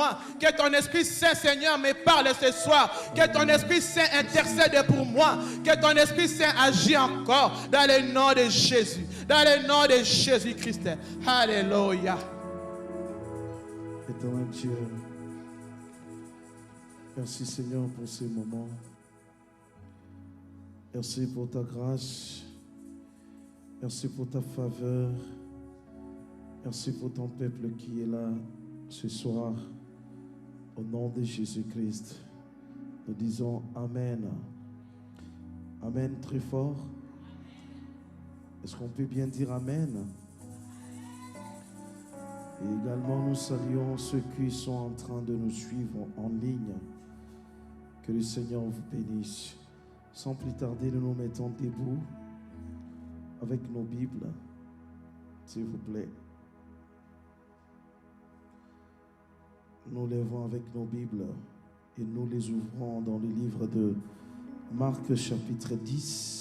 moi. Que ton Esprit Saint, Seigneur, me parle ce soir. Que ton Esprit Saint intercède pour moi. Que ton Esprit Saint agisse encore dans le nom de Jésus. Dans le nom de Jésus-Christ. Alléluia. Éternel Dieu, merci Seigneur pour ces moments. Merci pour ta grâce. Merci pour ta faveur. Merci pour ton peuple qui est là ce soir. Au nom de Jésus-Christ, nous disons Amen. Amen très fort. Est-ce qu'on peut bien dire Amen? Et également, nous saluons ceux qui sont en train de nous suivre en ligne. Que le Seigneur vous bénisse. Sans plus tarder, nous nous mettons debout avec nos Bibles, s'il vous plaît. Nous lèvons avec nos Bibles et nous les ouvrons dans le livre de Marc chapitre 10.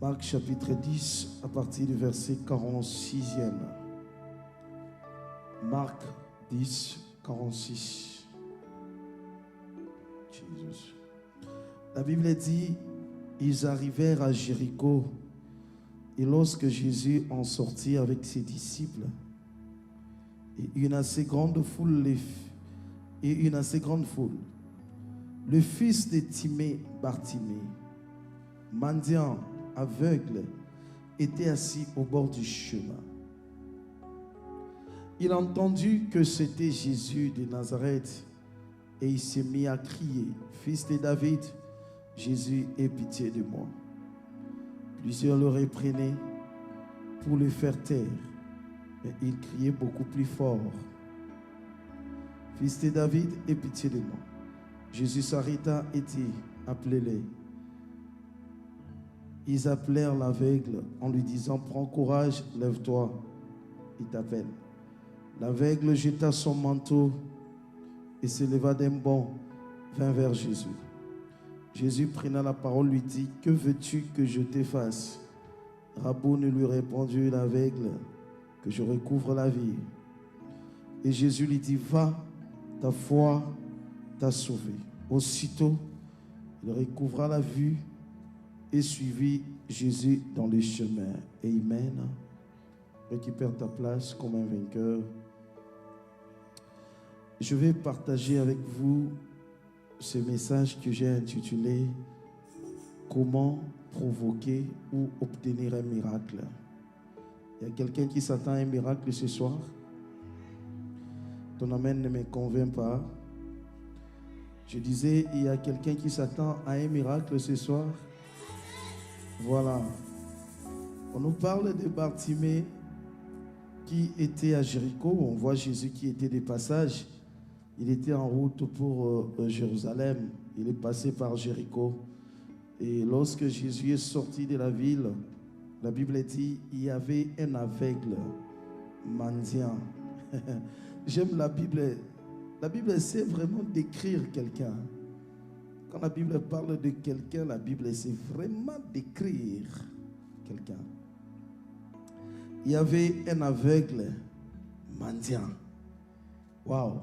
Marc chapitre 10 à partir du verset 46e. Marc 10, 46. Jesus. La Bible dit, ils arrivèrent à Jéricho et lorsque Jésus en sortit avec ses disciples, et une assez grande foule, le fils de Timée, Bartimée, mendiant, aveugle, était assis au bord du chemin. Il entendit que c'était Jésus de Nazareth et il s'est mis à crier, « Fils de David, Jésus, aie pitié de moi. » Plusieurs le reprenaient pour le faire taire, mais il criait beaucoup plus fort, « Fils de David, aie pitié de moi. » Jésus s'arrêta et dit, « Appelez-les. » Ils appelèrent l'aveugle en lui disant, « Prends courage, lève-toi, il t'appelle. » L'aveugle jeta son manteau et se leva d'un bond, vint vers Jésus. Jésus prenant la parole lui dit, « Que veux-tu que je te fasse ?» Rabouni lui répondit l'aveugle, « Que je recouvre la vie. » Et Jésus lui dit, « Va, ta foi t'a sauvé. » Aussitôt, il recouvra la vue et suivit Jésus dans le chemin. Amen. Récupère ta place comme un vainqueur. Je vais partager avec vous ce message que j'ai intitulé « Comment provoquer ou obtenir un miracle ». Il y a quelqu'un qui s'attend à un miracle ce soir? Ton amen ne me convainc pas. Je disais, il y a quelqu'un qui s'attend à un miracle ce soir? Voilà. On nous parle de Bartimée qui était à Jéricho. On voit Jésus qui était de passage. Il était en route pour Jérusalem. Il est passé par Jéricho. Et lorsque Jésus est sorti de la ville, la Bible dit, il y avait un aveugle mendiant. J'aime la Bible. La Bible sait vraiment décrire quelqu'un. Quand la Bible parle de quelqu'un, la Bible sait vraiment décrire quelqu'un. Il y avait un aveugle mendiant. Waouh!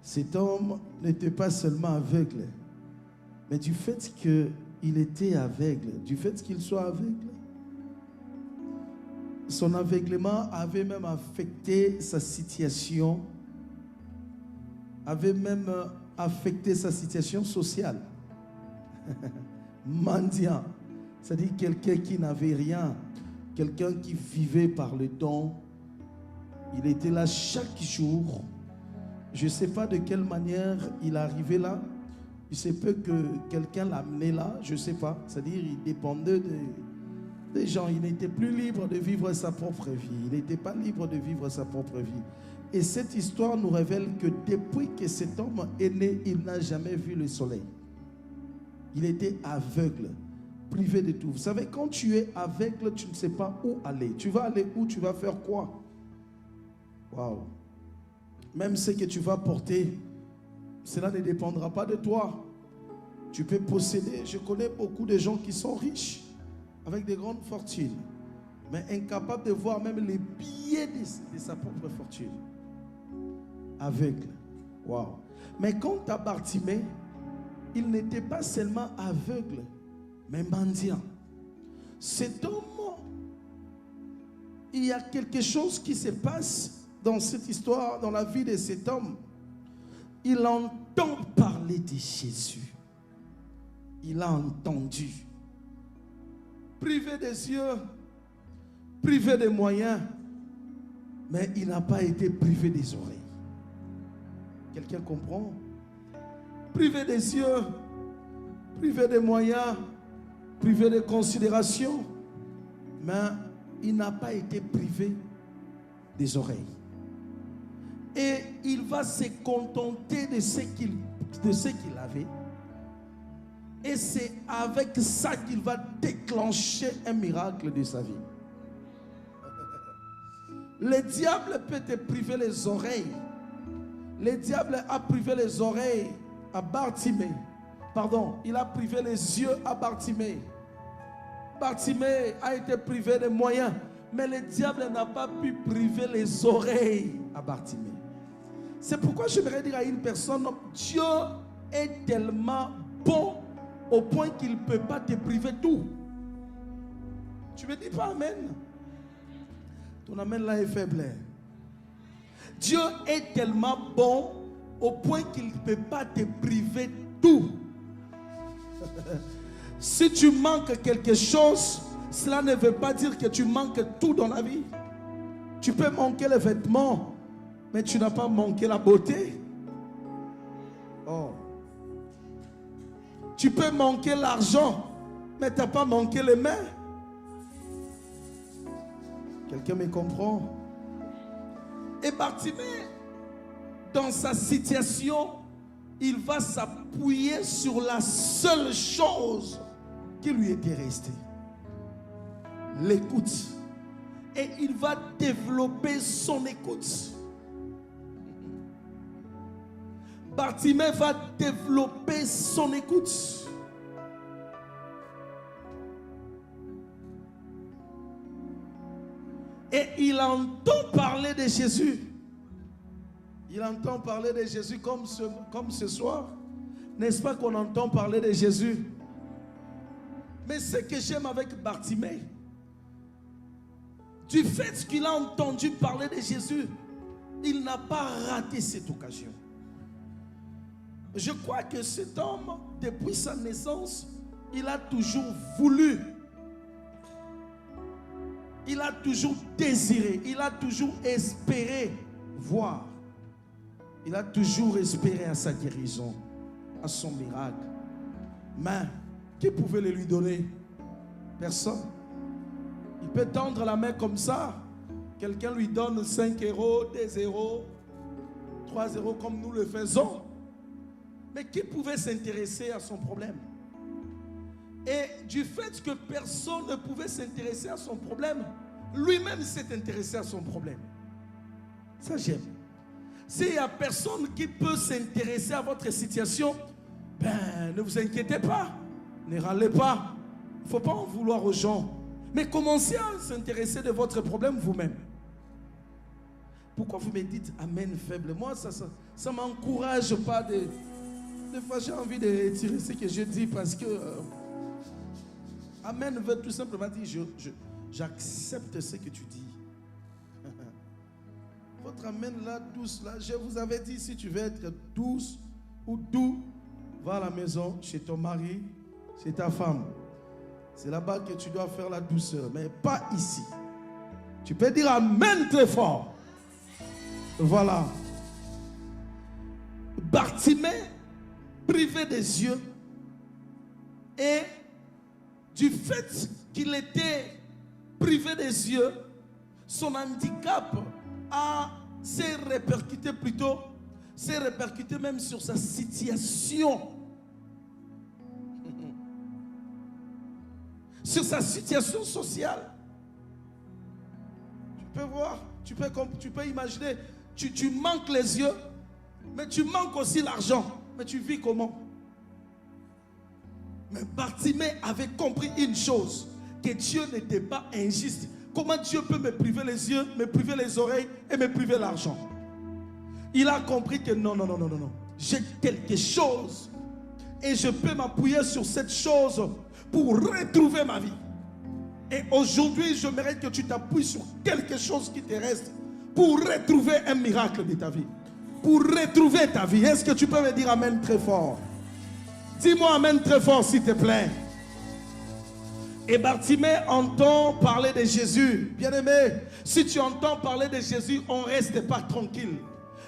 Cet homme n'était pas seulement aveugle, mais du fait qu'il était aveugle, du fait qu'il soit aveugle, son aveuglement avait même affecté sa situation, avait même affecté sa situation sociale. Mendiant, c'est-à-dire quelqu'un qui n'avait rien, quelqu'un qui vivait par le don. Il était là chaque jour. Je ne sais pas de quelle manière il arrivait là. Il se peut que quelqu'un l'a amené là, je ne sais pas. C'est-à-dire il dépendait des gens. Il n'était plus libre de vivre sa propre vie. Il n'était pas libre de vivre sa propre vie. Et cette histoire nous révèle que depuis que cet homme est né, il n'a jamais vu le soleil. Il était aveugle, privé de tout. Vous savez, quand tu es aveugle, tu ne sais pas où aller. Tu vas aller où? Tu vas faire quoi? Waouh! Même ce que tu vas porter, cela ne dépendra pas de toi. Tu peux posséder. Je connais beaucoup de gens qui sont riches. avec de grandes fortunes, mais incapable de voir même les billets de sa propre fortune. Aveugle. Wow. Mais quant à Bartimée, il n'était pas seulement aveugle, mais mendiant. Cet homme, il y a quelque chose qui se passe dans cette histoire, dans la vie de cet homme. Il entend parler de Jésus. Il a entendu. Privé des yeux, privé des moyens, mais il n'a pas été privé des oreilles. Quelqu'un comprend? Privé des yeux, privé des moyens, privé de considération, mais il n'a pas été privé des oreilles. Et il va se contenter de ce qu'il avait. Et c'est avec ça qu'il va déclencher un miracle de sa vie. Le diable peut te priver les oreilles. Le diable a privé les oreilles à Bartimée. Pardon, il a privé les yeux à Bartimée. Bartimée a été privé des moyens, mais le diable n'a pas pu priver les oreilles à Bartimée. C'est pourquoi j'aimerais dire à une personne, Dieu est tellement bon au point qu'il ne peut pas te priver tout. Tu me dis pas amen? Ton amen là est faible. Dieu est tellement bon au point qu'il ne peut pas te priver tout. Si tu manques quelque chose, cela ne veut pas dire que tu manques tout dans la vie. Tu peux manquer les vêtements, mais tu n'as pas manqué la beauté. Oh. Tu peux manquer l'argent, mais tu n'as pas manqué les mains. Quelqu'un me comprend? Et Bartimée, dans sa situation, il va s'appuyer sur la seule chose qui lui était restée. L'écoute. Et il va développer son écoute. Bartimée va développer son écoute. Et il entend parler de Jésus. Il entend parler de Jésus comme ce soir. N'est-ce pas qu'on entend parler de Jésus? Mais ce que j'aime avec Bartimée, du fait qu'il a entendu parler de Jésus, il n'a pas raté cette occasion. Je crois que cet homme, depuis sa naissance, il a toujours voulu. Il a toujours désiré. Il a toujours espéré voir. Il a toujours espéré à sa guérison, à son miracle. Mais qui pouvait le lui donner? Personne. Il peut tendre la main comme ça. Quelqu'un lui donne 5 euros, 2 euros, 3 euros comme nous le faisons. Mais qui pouvait s'intéresser à son problème? Et du fait que personne ne pouvait s'intéresser à son problème, lui-même s'est intéressé à son problème. Ça j'aime. S'il n'y a personne qui peut s'intéresser à votre situation, ben ne vous inquiétez pas, ne râlez pas. Il ne faut pas en vouloir aux gens. Mais commencez à s'intéresser de votre problème vous-même. Pourquoi vous me dites amen faible? Moi, ça ne m'encourage pas de... Des fois, j'ai envie de tirer ce que je dis parce que... amen veut tout simplement dire j'accepte ce que tu dis. Votre amen là, douce là, je vous avais dit, si tu veux être douce ou doux, va à la maison, chez ton mari, chez ta femme. C'est là-bas que tu dois faire la douceur, mais pas ici. Tu peux dire amen très fort. Voilà. Bartimée, privé des yeux, et du fait qu'il était privé des yeux, son handicap s'est répercuté même sur sa situation. Sur sa situation sociale. Tu peux voir, tu peux imaginer, tu manques les yeux, mais tu manques aussi l'argent. Mais tu vis comment? Mais Bartimée avait compris une chose, que Dieu n'était pas injuste. Comment Dieu peut me priver les yeux, me priver les oreilles et me priver l'argent? Il a compris que non. J'ai quelque chose et je peux m'appuyer sur cette chose pour retrouver ma vie. Et aujourd'hui, je mérite que tu t'appuies sur quelque chose qui te reste pour retrouver un miracle de ta vie. Pour retrouver ta vie. Est-ce que tu peux me dire amen très fort? Dis-moi amen très fort s'il te plaît. Et Bartimée entend parler de Jésus. Bien-aimé, si tu entends parler de Jésus, on ne reste pas tranquille.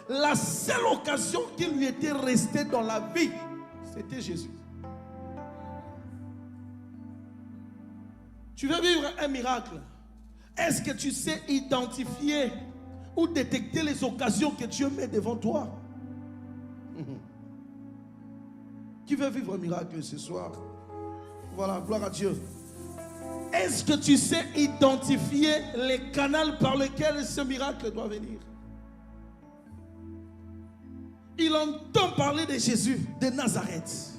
La seule occasion qui lui était restée dans la vie, c'était Jésus. Tu veux vivre un miracle? Est-ce que tu sais identifier ou détecter les occasions que Dieu met devant toi? Qui veut vivre un miracle ce soir? Voilà, gloire à Dieu. Est-ce que tu sais identifier les canaux par lesquels ce miracle doit venir? Il entend parler de Jésus de Nazareth.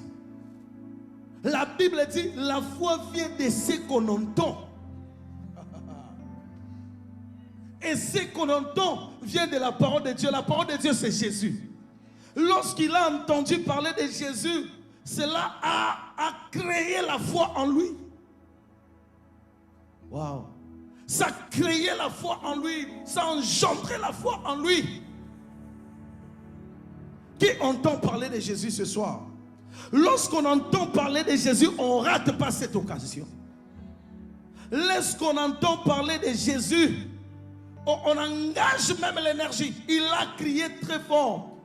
La Bible dit, la foi vient de ce qu'on entend. Et ce qu'on entend vient de la parole de Dieu. La parole de Dieu, c'est Jésus. Lorsqu'il a entendu parler de Jésus, cela a créé la foi en lui. Waouh! Ça a créé la foi en lui. Ça a engendré la foi en lui. Qui entend parler de Jésus ce soir? Lorsqu'on entend parler de Jésus, on ne rate pas cette occasion. Lorsqu'on entend parler de Jésus, on engage même l'énergie. Il a crié très fort.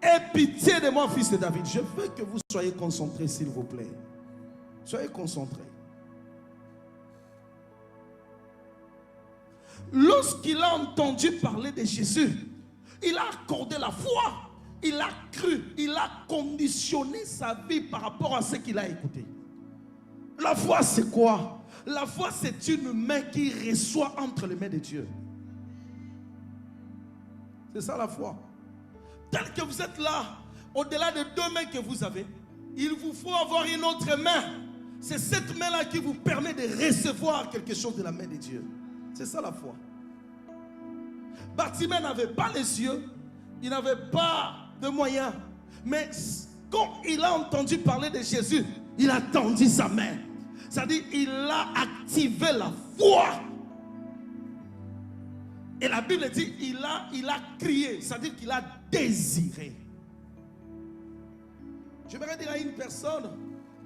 Aie pitié de moi, fils de David. Je veux que vous soyez concentrés, s'il vous plaît. Soyez concentrés. Lorsqu'il a entendu parler de Jésus, il a accordé la foi. Il a cru, il a conditionné sa vie par rapport à ce qu'il a écouté. La foi, c'est quoi? La foi, c'est une main qui reçoit entre les mains de Dieu. C'est ça la foi. Tel que vous êtes là, au-delà de deux mains que vous avez, il vous faut avoir une autre main. C'est cette main-là qui vous permet de recevoir quelque chose de la main de Dieu. C'est ça la foi. Bartimée n'avait pas les yeux, il n'avait pas de moyens. Mais quand il a entendu parler de Jésus, il a tendu sa main. C'est-à-dire, il a activé la foi. Et la Bible dit, il a crié. C'est-à-dire qu'il a désiré. Je voudrais dire à une personne,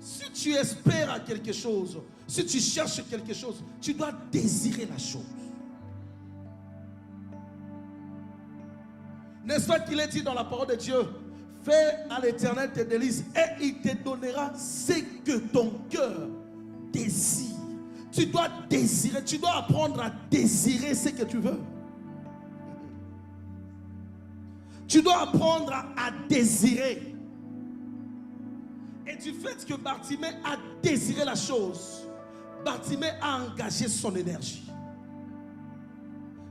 si tu espères à quelque chose, si tu cherches quelque chose, tu dois désirer la chose. N'est-ce pas qu'il est dit dans la parole de Dieu? Fais à l'Éternel tes délices et il te donnera ce que ton cœur désire. Tu dois désirer, tu dois apprendre à désirer ce que tu veux. Tu dois apprendre à désirer. Et du fait que Bartimée a désiré la chose, Bartimée a engagé son énergie.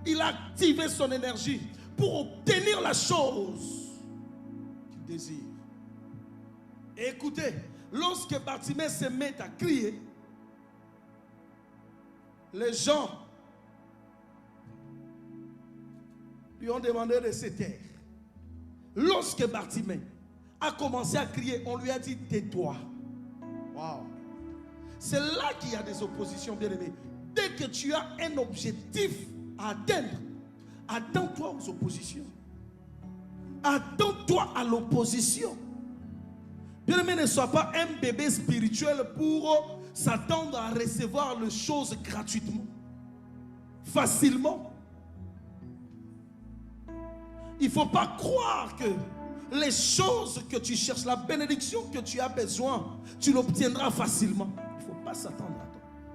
Il a activé son énergie pour obtenir la chose qu'il désire. Et écoutez, lorsque Bartimée se met à crier, les gens lui ont demandé de se taire. Lorsque Bartimée a commencé à crier, on lui a dit tais-toi. Wow. C'est là qu'il y a des oppositions, bien-aimés. Dès que tu as un objectif à atteindre, attends-toi aux oppositions. Attends-toi à l'opposition. Bien-aimé, ne sois pas un bébé spirituel pour s'attendre à recevoir les choses gratuitement, facilement. Il ne faut pas croire que les choses que tu cherches, la bénédiction que tu as besoin, tu l'obtiendras facilement. Il ne faut pas s'attendre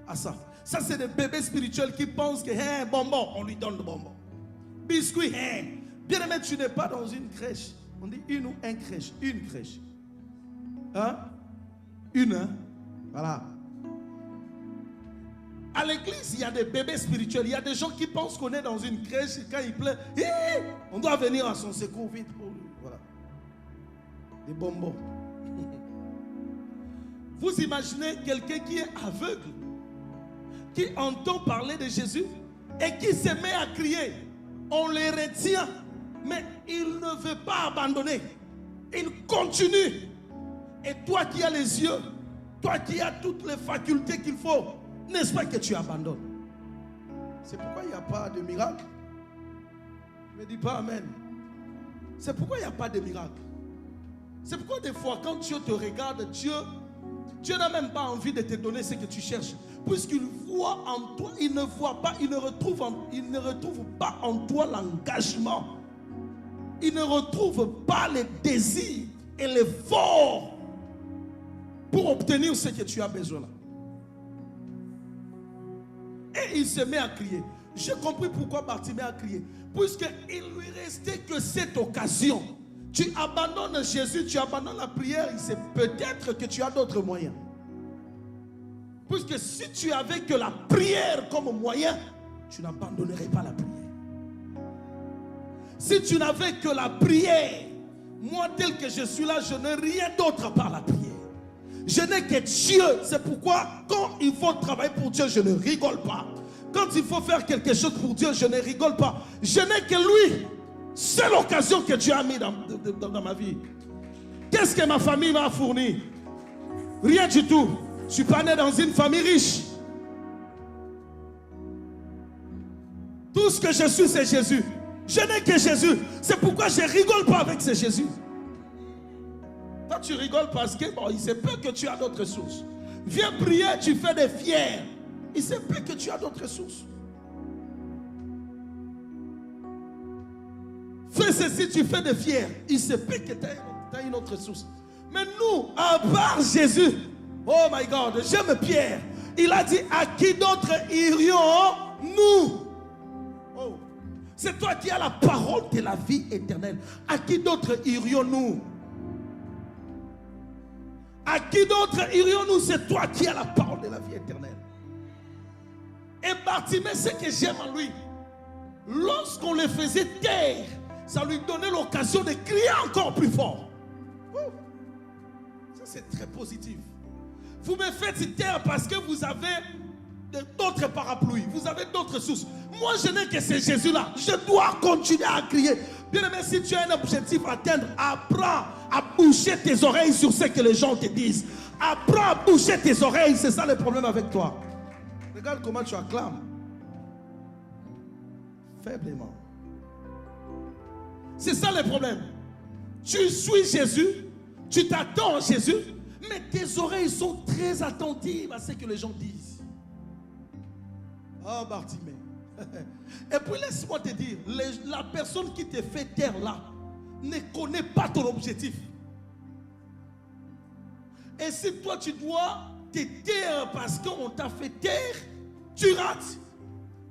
à ça. Ça, c'est des bébés spirituels qui pensent que hey, bonbon, on lui donne le bonbon. Biscuit, hey. Bien aimé, tu n'es pas dans une crèche. On dit une ou un crèche. Une crèche. Hein? Une, hein? Voilà. À l'église, il y a des bébés spirituels. Il y a des gens qui pensent qu'on est dans une crèche et quand il pleut, on doit venir à son secours vite pour lui. Voilà. Des bonbons. Vous imaginez quelqu'un qui est aveugle. qui entend parler de Jésus et qui se met à crier. On les retient, mais il ne veut pas abandonner. Il continue. Et toi qui as les yeux, toi qui as toutes les facultés qu'il faut, n'est-ce pas que tu abandonnes? C'est pourquoi il n'y a pas de miracle. Ne me dis pas amen. C'est pourquoi il n'y a pas de miracle. C'est pourquoi des fois quand Dieu te regarde, Dieu n'a même pas envie de te donner ce que tu cherches. Puisqu'il voit en toi, il ne voit pas, il ne retrouve pas en toi l'engagement. Il ne retrouve pas les désirs et l'effort pour obtenir ce que tu as besoin là. Et il se met à crier. J'ai compris pourquoi Bartimée a crié. Puisqu'il lui restait que cette occasion. Tu abandonnes Jésus, tu abandonnes la prière, c'est peut-être que tu as d'autres moyens. Puisque si tu avais que la prière comme moyen, tu n'abandonnerais pas la prière. Si tu n'avais que la prière, moi tel que je suis là, je n'ai rien d'autre à part la prière. Je n'ai que Dieu. C'est pourquoi quand il faut travailler pour Dieu, je ne rigole pas. Quand il faut faire quelque chose pour Dieu, je ne rigole pas. Je n'ai que lui. C'est l'occasion que Dieu a mis dans ma vie. Qu'est-ce que ma famille m'a fourni? Rien du tout. Je ne suis pas né dans une famille riche. Tout ce que je suis, c'est Jésus. Je n'ai que Jésus. C'est pourquoi je ne rigole pas avec ce Jésus. Toi, tu rigoles parce que il se peut que tu as d'autres sources. Viens prier, tu fais des fiers. Il se peut que tu as d'autres sources. Fais ceci, tu fais des fiers. Il se peut que tu as une autre source. Mais nous, à part Jésus, oh my God, j'aime Pierre. Il a dit, à qui d'autre irions-nous? Oh. C'est toi qui as la parole de la vie éternelle. À qui d'autre irions-nous? À qui d'autre irions-nous? C'est toi qui as la parole de la vie éternelle. Et Bartimée, ce que j'aime en lui, lorsqu'on le faisait taire, ça lui donnait l'occasion de crier encore plus fort. Ça, c'est très positif. Vous me faites taire parce que vous avez d'autres parapluies, vous avez d'autres sources. Moi, je n'ai que ce Jésus-là. Je dois continuer à crier. Bien aimé, si tu as un objectif à atteindre, apprends à boucher tes oreilles sur ce que les gens te disent. Apprends à boucher tes oreilles. C'est ça le problème avec toi. Regarde comment tu acclames. Faiblement. C'est ça le problème. Tu suis Jésus, tu t'attends à Jésus, mais tes oreilles sont très attentives à ce que les gens disent. Oh Bartimée. Et puis laisse-moi te dire, la personne qui te fait taire là ne connaît pas ton objectif. Et si toi tu dois te taire parce qu'on t'a fait taire, tu rates.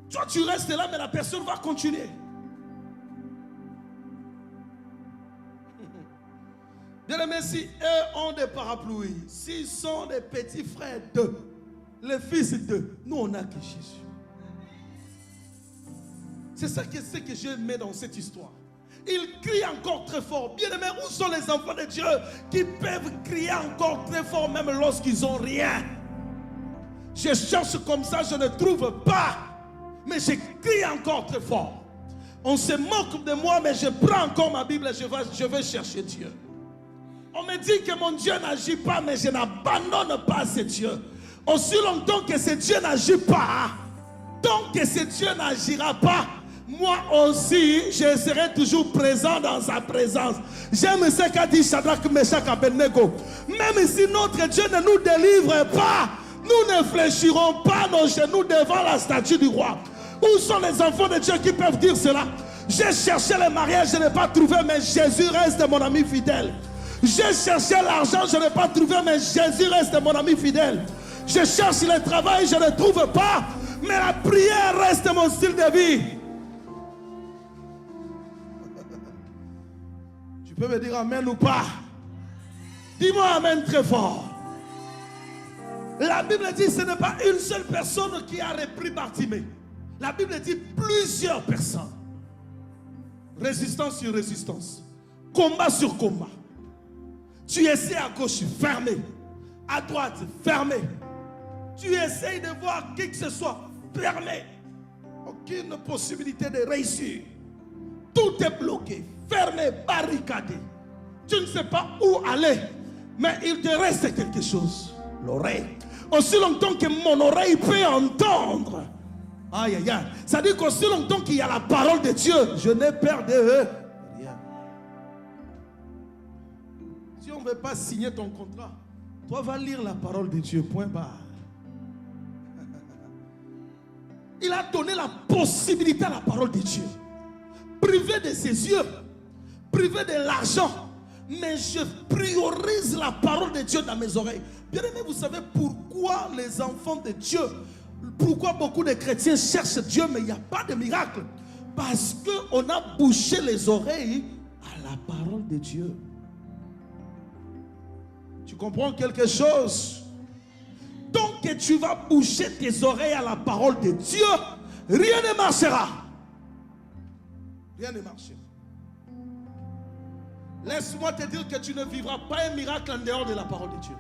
Toi tu restes là, mais la personne va continuer. Bien aimé, si eux ont des parapluies, s'ils sont des petits frères d'eux, les fils d'eux, nous on n'a que Jésus. C'est ça que je mets dans cette histoire. Il crie encore très fort. Bien aimé, où sont les enfants de Dieu qui peuvent crier encore très fort même lorsqu'ils n'ont rien? Je cherche comme ça, je ne trouve pas. Mais je crie encore très fort. On se moque de moi, mais je prends encore ma Bible et je vais chercher Dieu. On me dit que mon Dieu n'agit pas, mais je n'abandonne pas ce Dieu. Aussi longtemps que ce Dieu n'agit pas, tant que ce Dieu n'agira pas, moi aussi, je serai toujours présent dans sa présence. J'aime ce qu'a dit Shadrach, Meshach, Abednego. Même si notre Dieu ne nous délivre pas, nous ne fléchirons pas nos genoux devant la statue du roi. Où sont les enfants de Dieu qui peuvent dire cela? J'ai cherché le mariage, je n'ai pas trouvé, mais Jésus reste mon ami fidèle. J'ai cherché l'argent, je n'ai pas trouvé, mais Jésus reste mon ami fidèle. Je cherche le travail, je ne trouve pas, mais la prière reste mon style de vie. Tu peux me dire amen ou pas? Dis-moi amen très fort. La Bible dit que ce n'est pas une seule personne qui a repris Bartimée. La Bible dit plusieurs personnes. Résistance sur résistance. Combat sur combat. Tu essaies à gauche, fermé. À droite, fermé. Tu essayes de voir qui que ce soit. Fermé. Aucune possibilité de réussir. Tout est bloqué, fermé, barricadé. Tu ne sais pas où aller. Mais il te reste quelque chose. L'oreille. Aussi longtemps que mon oreille peut entendre. Aïe, aïe, aïe. Ça dit qu'aussi longtemps qu'il y a la parole de Dieu, je n'ai peur de rien. Si on ne veut pas signer ton contrat, toi va lire la parole de Dieu, point barre. Il a donné la possibilité à la parole de Dieu. Privé de ses yeux, privé de l'argent, mais je priorise la parole de Dieu dans mes oreilles. Bien aimé, vous savez pourquoi les enfants de Dieu, pourquoi beaucoup de chrétiens cherchent Dieu, mais il n'y a pas de miracle? Parce qu'on a bouché les oreilles à la parole de Dieu. Tu comprends quelque chose? Tant que tu vas boucher tes oreilles à la parole de Dieu, rien ne marchera. Rien ne marchera. Laisse-moi te dire que tu ne vivras pas un miracle en dehors de la parole de Dieu.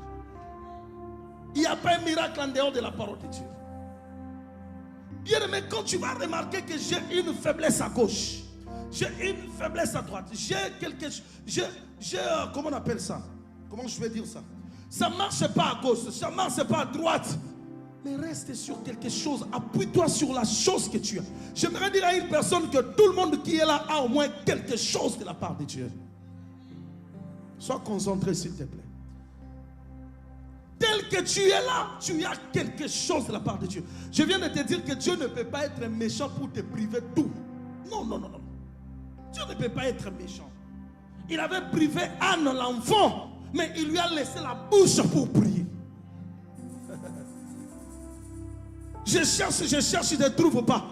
Il n'y a pas un miracle en dehors de la parole de Dieu. Bien aimé, quand tu vas remarquer que j'ai une faiblesse à gauche, j'ai une faiblesse à droite, comment on appelle ça? Comment je vais dire ça? Ça ne marche pas à gauche, ça ne marche pas à droite. Mais reste sur quelque chose. Appuie-toi sur la chose que tu as. J'aimerais dire à une personne que tout le monde qui est là a au moins quelque chose de la part de Dieu. Sois concentré s'il te plaît. Tel que tu es là, tu as quelque chose de la part de Dieu. Je viens de te dire que Dieu ne peut pas être méchant pour te priver de tout. Non, non, non, non. Dieu ne peut pas être méchant. Il avait privé Anne l'enfant, mais il lui a laissé la bouche pour prier. Je cherche, je ne trouve pas.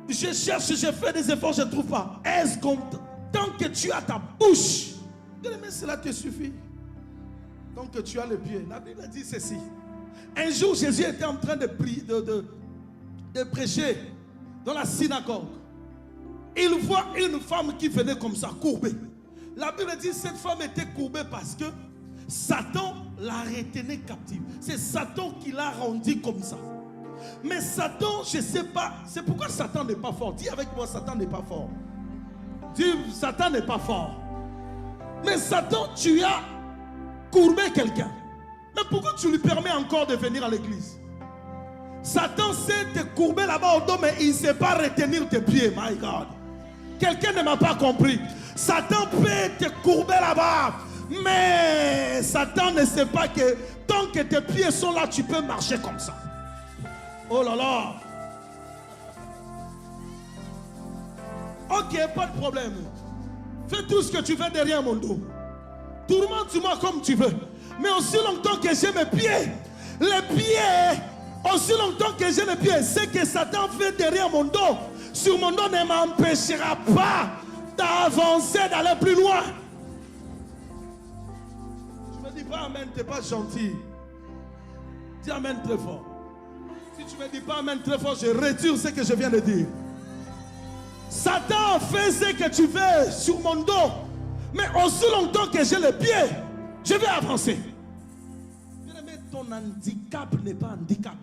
Je cherche, je fais des efforts, je ne trouve pas. Est-ce qu'on, tant que tu as ta bouche, mais cela te suffit. Tant que tu as le pied. La Bible dit ceci. Un jour, Jésus était en train de prêcher dans la synagogue. Il voit une femme qui venait comme ça, courbée. La Bible dit que cette femme était courbée parce que Satan la retenait captive. C'est Satan qui l'a rendue comme ça. Mais Satan, je ne sais pas, c'est pourquoi Satan n'est pas fort. Dis avec moi, Satan n'est pas fort. Dis, Satan n'est pas fort. Mais Satan, tu as courbé quelqu'un. Mais pourquoi tu lui permets encore de venir à l'église? Satan sait te courber là-bas au dos, mais il ne sait pas retenir tes pieds. My God. Quelqu'un ne m'a pas compris. Satan peut te courber là-bas, mais Satan ne sait pas que tant que tes pieds sont là, tu peux marcher comme ça. Oh là là. Ok, pas de problème. Fais tout ce que tu veux derrière mon dos. Tourmente-moi comme tu veux. Mais aussi longtemps que j'ai mes pieds, les pieds, aussi longtemps que j'ai les pieds, ce que Satan fait derrière mon dos, sur mon dos ne m'empêchera pas d'avancer, d'aller plus loin. Tu me dis pas amen, tu n'es pas gentil. Dis amen très fort. Si tu me dis pas amen très fort, je retire ce que je viens de dire. Satan fait ce que tu veux sur mon dos, mais aussi longtemps que j'ai les pieds, je vais avancer. Mais ton handicap n'est pas handicap.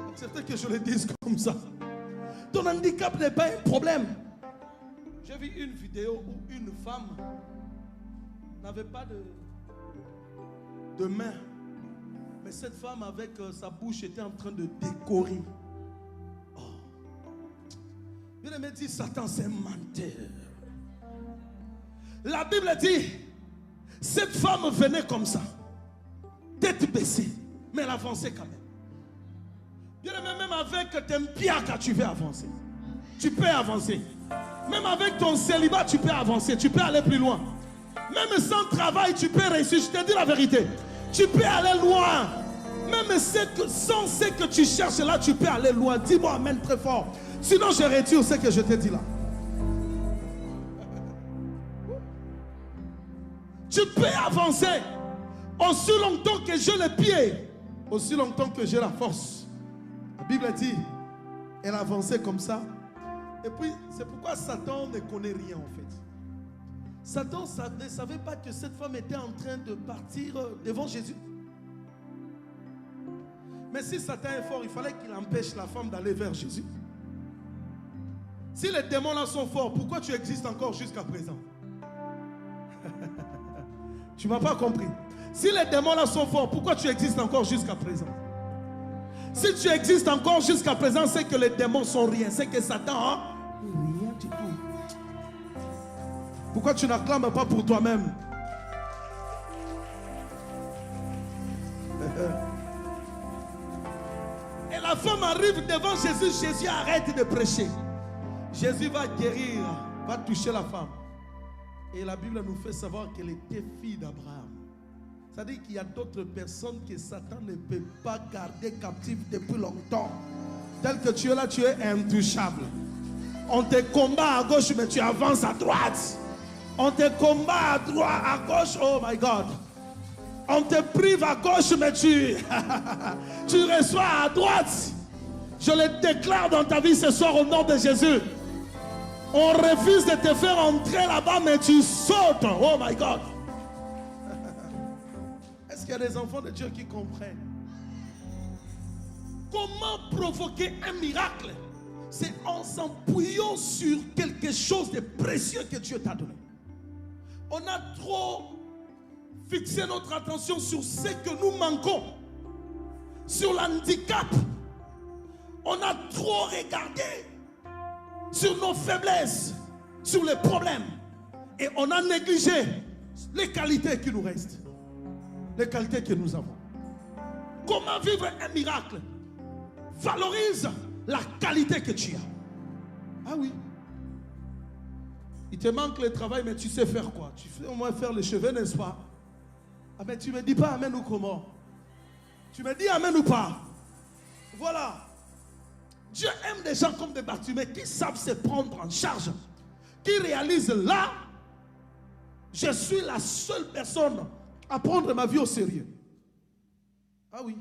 Acceptez que je le dise comme ça. Ton handicap n'est pas un problème. J'ai vu une vidéo où une femme n'avait pas de main. Mais cette femme avec sa bouche était en train de décorer. Oh. Bien aimé dit, Satan c'est un menteur. La Bible dit, cette femme venait comme ça, tête baissée, mais elle avançait quand même. Bien aimé, même avec tes pieds, tu peux avancer. Tu peux avancer. Même avec ton célibat, tu peux avancer. Tu peux aller plus loin. Même sans travail, tu peux réussir. Je te dis la vérité. Tu peux aller loin. Même sans ce que tu cherches là, tu peux aller loin. Dis-moi amen très fort. Sinon, je retire ce que je te dis là. Tu peux avancer aussi longtemps que j'ai les pieds, aussi longtemps que j'ai la force. La Bible dit, elle avançait comme ça. Et puis, c'est pourquoi Satan ne connaît rien en fait. Satan ne savait pas que cette femme était en train de partir devant Jésus. Mais si Satan est fort, il fallait qu'il empêche la femme d'aller vers Jésus. Si les démons là sont forts, pourquoi tu existes encore jusqu'à présent? Tu ne m'as pas compris. Si les démons là sont forts, pourquoi tu existes encore jusqu'à présent? Si tu existes encore jusqu'à présent, c'est que les démons sont rien. C'est que Satan a rien du tout. Pourquoi tu n'acclames pas pour toi-même? Et la femme arrive devant Jésus. Jésus arrête de prêcher. Jésus va guérir, va toucher la femme. Et la Bible nous fait savoir qu'elle était fille d'Abraham. C'est-à-dire qu'il y a d'autres personnes que Satan ne peut pas garder captives depuis longtemps. Tel que tu es là, tu es intouchable. On te combat à gauche, mais tu avances à droite. On te combat à droite, à gauche, oh my God. On te prive à gauche, mais tu reçois à droite. Je le déclare dans ta vie ce soir au nom de Jésus. On refuse de te faire entrer là-bas, mais tu sautes. Oh my God. Est-ce qu'il y a des enfants de Dieu qui comprennent? Comment provoquer un miracle? C'est en s'appuyant sur quelque chose de précieux que Dieu t'a donné. On a trop fixé notre attention sur ce que nous manquons, sur l'handicap. On a trop regardé sur nos faiblesses, sur les problèmes. Et on a négligé les qualités qui nous restent, les qualités que nous avons. Comment vivre un miracle? Valorise la qualité que tu as. Ah oui. Il te manque le travail, mais tu sais faire quoi? Tu sais au moins faire les cheveux, n'est-ce pas? Ah mais tu ne me dis pas amen ou comment? Tu me dis amen ou pas? Voilà. Dieu aime des gens comme des Bartimée qui savent se prendre en charge, qui réalisent là, je suis la seule personne à prendre ma vie au sérieux. Ah oui.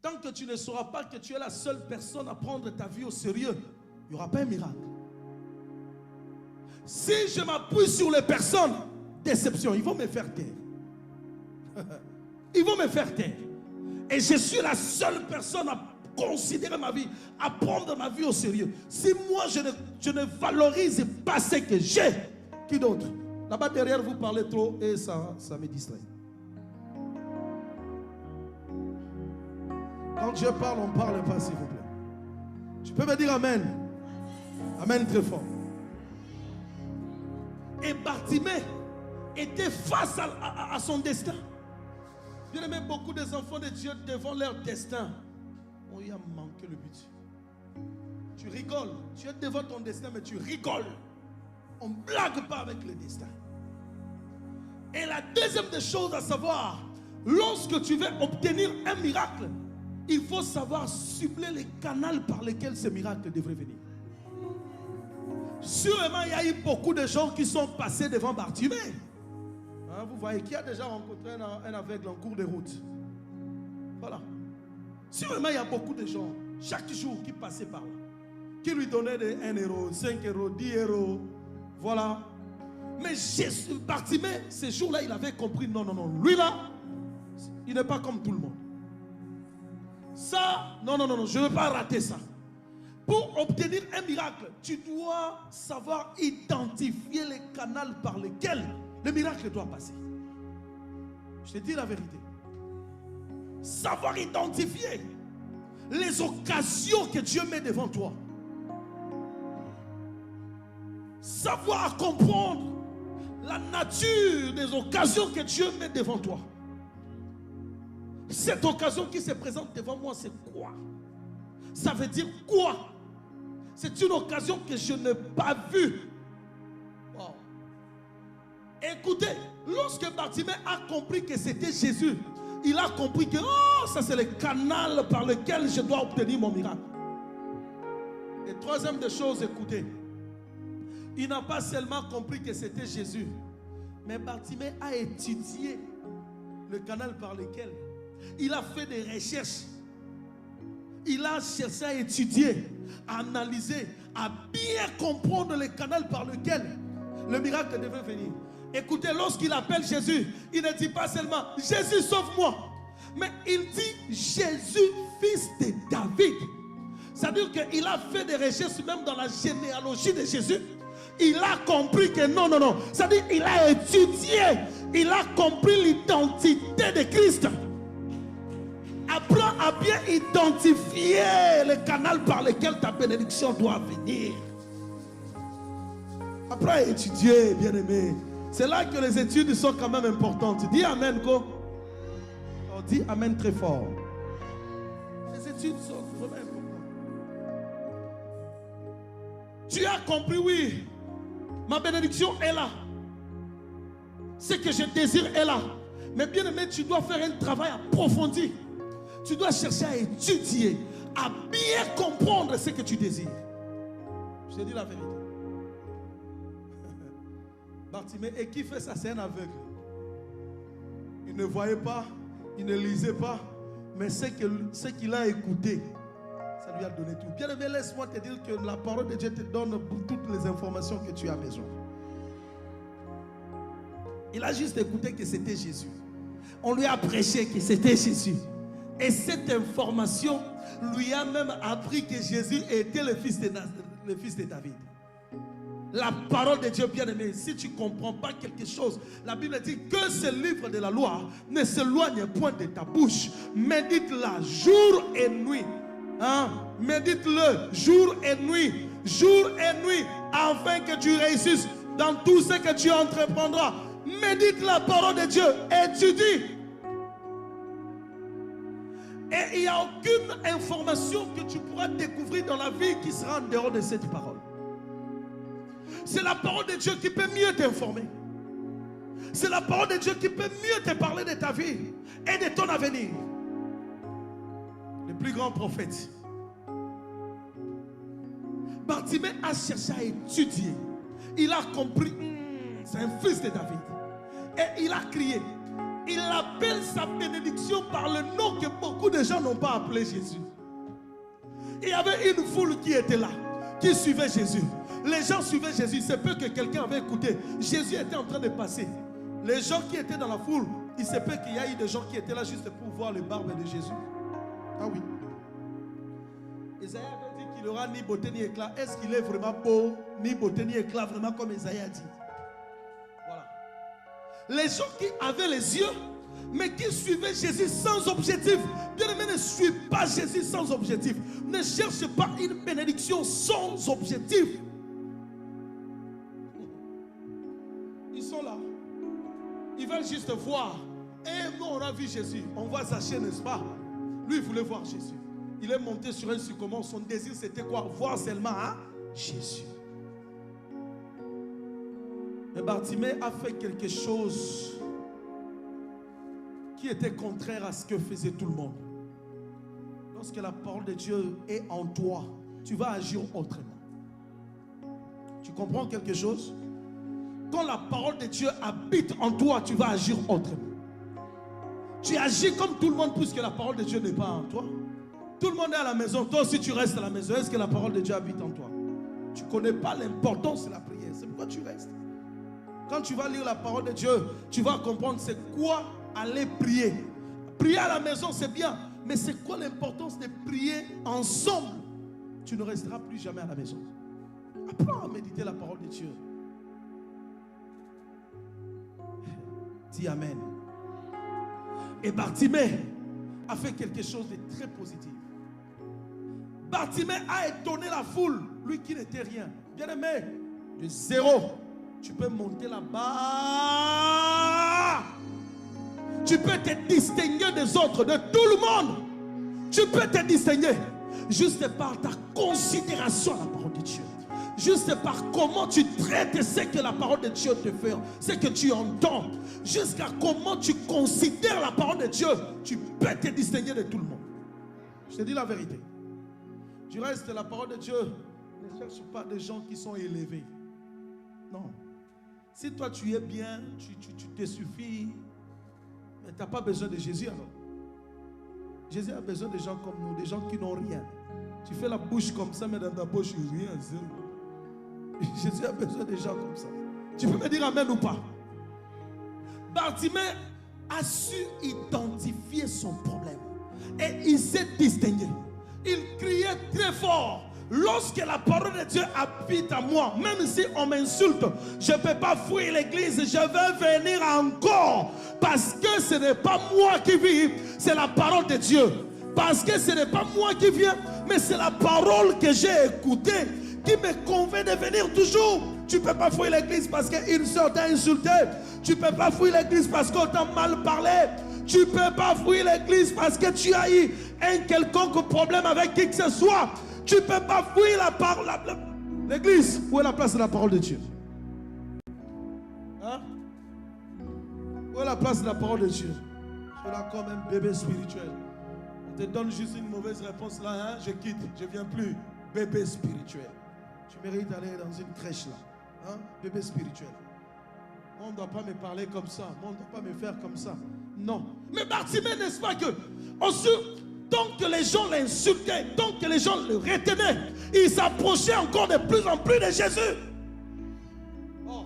Tant que tu ne sauras pas que tu es la seule personne à prendre ta vie au sérieux, il n'y aura pas un miracle. Si je m'appuie sur les personnes, déception, ils vont me faire taire. Ils vont me faire taire. Et je suis la seule personne à considérer ma vie, à prendre ma vie au sérieux. Si moi je ne valorise pas ce que j'ai, qui d'autre? Là-bas derrière vous parlez trop et ça me distrait. Quand Dieu parle, on ne parle pas, s'il vous plaît. Tu peux me dire amen? Amen très fort. Et Bartimée était face à son destin. Bien aimé, beaucoup des enfants de Dieu devant leur destin ont eu à manquer le but. Tu rigoles. Tu es devant ton destin, mais tu rigoles. On ne blague pas avec le destin. Et la deuxième des choses à savoir, lorsque tu veux obtenir un miracle, il faut savoir cibler les canaux par lesquels ce miracle devrait venir. Sûrement, il y a eu beaucoup de gens qui sont passés devant Bartimée. Hein, vous voyez, qui a déjà rencontré un aveugle en cours de route? Voilà. Sûrement, il y a beaucoup de gens, chaque jour, qui passaient par là, qui lui donnaient 1 euro, 5 euros, 10 euros. Voilà. Mais Bartimée, ce jour-là, il avait compris, non. Lui là, il n'est pas comme tout le monde. Ça, non, je ne veux pas rater ça. Pour obtenir un miracle, tu dois savoir identifier les canaux par lesquels le miracle doit passer. Je te dis la vérité. Savoir identifier les occasions que Dieu met devant toi. Savoir comprendre la nature des occasions que Dieu met devant toi. Cette occasion qui se présente devant moi, c'est quoi? Ça veut dire quoi? C'est une occasion que je n'ai pas vue. Wow. Écoutez, lorsque Bartimée a compris que c'était Jésus, il a compris que ça c'est le canal par lequel je dois obtenir mon miracle. Et troisième des choses, écoutez, il n'a pas seulement compris que c'était Jésus, mais Bartimée a étudié le canal par lequel il a fait des recherches. Il a cherché à étudier, à analyser, à bien comprendre le canal par lequel le miracle devait venir. Écoutez, lorsqu'il appelle Jésus, il ne dit pas seulement Jésus sauve-moi, mais il dit Jésus fils de David. C'est-à-dire qu'il a fait des recherches même dans la généalogie de Jésus. Il a compris que non. C'est-à-dire qu'il a étudié. Il a compris l'identité de Christ. Apprends à bien identifier le canal par lequel ta bénédiction doit venir. Apprends à étudier, bien-aimé. C'est là que les études sont quand même importantes. Dis Amen, go. Oh, dis Amen très fort. Les études sont vraiment importantes. Tu as compris, oui. Ma bénédiction est là. Ce que je désire est là. Mais bien-aimé, tu dois faire un travail approfondi. Tu dois chercher à étudier, à bien comprendre ce que tu désires. Je te dis la vérité. Bartimée, et qui fait ça? C'est un aveugle. Il ne voyait pas, il ne lisait pas, mais ce qu'il a écouté, ça lui a donné tout. Bien aimé, laisse-moi te dire que la parole de Dieu te donne toutes les informations que tu as besoin. Il a juste écouté que c'était Jésus. On lui a prêché que c'était Jésus. Et cette information lui a même appris que Jésus était le fils de David. La parole de Dieu, bien-aimé, si tu ne comprends pas quelque chose, la Bible dit que ce livre de la loi ne s'éloigne point de ta bouche. Médite-la jour et nuit. Médite-le jour et nuit. Jour et nuit, afin que tu réussisses dans tout ce que tu entreprendras. Médite la parole de Dieu. Étudie. Et il n'y a aucune information que tu pourras découvrir dans la vie qui sera en dehors de cette parole. C'est la parole de Dieu qui peut mieux t'informer. C'est la parole de Dieu qui peut mieux te parler de ta vie et de ton avenir. Le plus grand prophète, Bartimée a cherché à étudier. Il a compris, c'est un fils de David. Et il a crié. Il appelle sa bénédiction par le nom que beaucoup de gens n'ont pas appelé Jésus. Il y avait une foule qui était là, qui suivait Jésus. Les gens suivaient Jésus. C'est peu que quelqu'un avait écouté. Jésus était en train de passer. Les gens qui étaient dans la foule, il se peut qu'il y a eu des gens qui étaient là juste pour voir les barbes de Jésus. Ah oui. Isaïe avait dit qu'il n'aura ni beauté ni éclat. Est-ce qu'il est vraiment beau, ni beauté ni éclat, vraiment comme Isaïe a dit? Voilà. Les gens qui avaient les yeux, mais qui suivaient Jésus sans objectif. Bien-aimé, ne suis pas Jésus sans objectif. Ne cherche pas une bénédiction sans objectif. Ils sont là. Ils veulent juste voir. Et nous, on a vu Jésus. On voit Zachée, n'est-ce pas? Lui, il voulait voir Jésus. Il est monté sur un sycomore. Son désir, c'était quoi? Voir seulement Jésus. Mais Bartimée a fait quelque chose qui était contraire à ce que faisait tout le monde. Lorsque la parole de Dieu est en toi, tu vas agir autrement. Tu comprends quelque chose? Quand la parole de Dieu habite en toi, tu vas agir autrement. Tu agis comme tout le monde puisque la parole de Dieu n'est pas en toi. Tout le monde est à la maison. Toi aussi tu restes à la maison. Est-ce que la parole de Dieu habite en toi? Tu ne connais pas l'importance de la prière. C'est pourquoi tu restes. Quand tu vas lire la parole de Dieu, tu vas comprendre c'est quoi aller prier. Prier à la maison c'est bien. Mais c'est quoi l'importance de prier ensemble? Tu ne resteras plus jamais à la maison. Apprends à méditer la parole de Dieu. Dis Amen. Et Bartimée a fait quelque chose de très positif. Bartimée a étonné la foule, lui qui n'était rien. Bien aimé, de zéro, tu peux monter là-bas. Tu peux te distinguer des autres, de tout le monde. Tu peux te distinguer juste par ta considération à la parole de Dieu. Juste par comment tu traites ce que la parole de Dieu te fait, ce que tu entends. Jusqu'à comment tu considères la parole de Dieu, tu peux te distinguer de tout le monde. Je te dis la vérité. Du reste, la parole de Dieu ne cherche pas des gens qui sont élevés. Non. Si toi tu es bien, tu te suffis, mais tu n'as pas besoin de Jésus alors. Jésus a besoin de gens comme nous, des gens qui n'ont rien. Tu fais la bouche comme ça, mais dans ta bouche, rien, zéro. Jésus a besoin de gens comme ça. Tu peux me dire amen ou pas? Bartimée a su identifier son problème. Et il s'est distingué. Il criait très fort. Lorsque la parole de Dieu habite à moi, même si on m'insulte, je ne peux pas fuir l'église, je vais venir encore. Parce que ce n'est pas moi qui vis, c'est la parole de Dieu. Parce que ce n'est pas moi qui viens, mais c'est la parole que j'ai écoutée qui me convainc de venir toujours. Tu ne peux pas fuir l'église parce qu'une soeur t'a insulté. Tu ne peux pas fuir l'église parce qu'on t'a mal parlé. Tu ne peux pas fuir l'église parce que tu as eu un quelconque problème avec qui que ce soit. Tu ne peux pas fuir la parole. L'église, où est la place de la parole de Dieu? Hein? Où est la place de la parole de Dieu? Tu es là comme un bébé spirituel. On te donne juste une mauvaise réponse là, hein? Je quitte, je ne viens plus. Bébé spirituel. Tu mérites d'aller dans une crèche là. Hein? Bébé spirituel. Moi, on ne doit pas me parler comme ça. Moi, on ne doit pas me faire comme ça. Non. Mais Bartimée, n'est-ce pas que tant que les gens l'insultaient, tant que les gens le retenaient, il s'approchait encore de plus en plus de Jésus. Oh.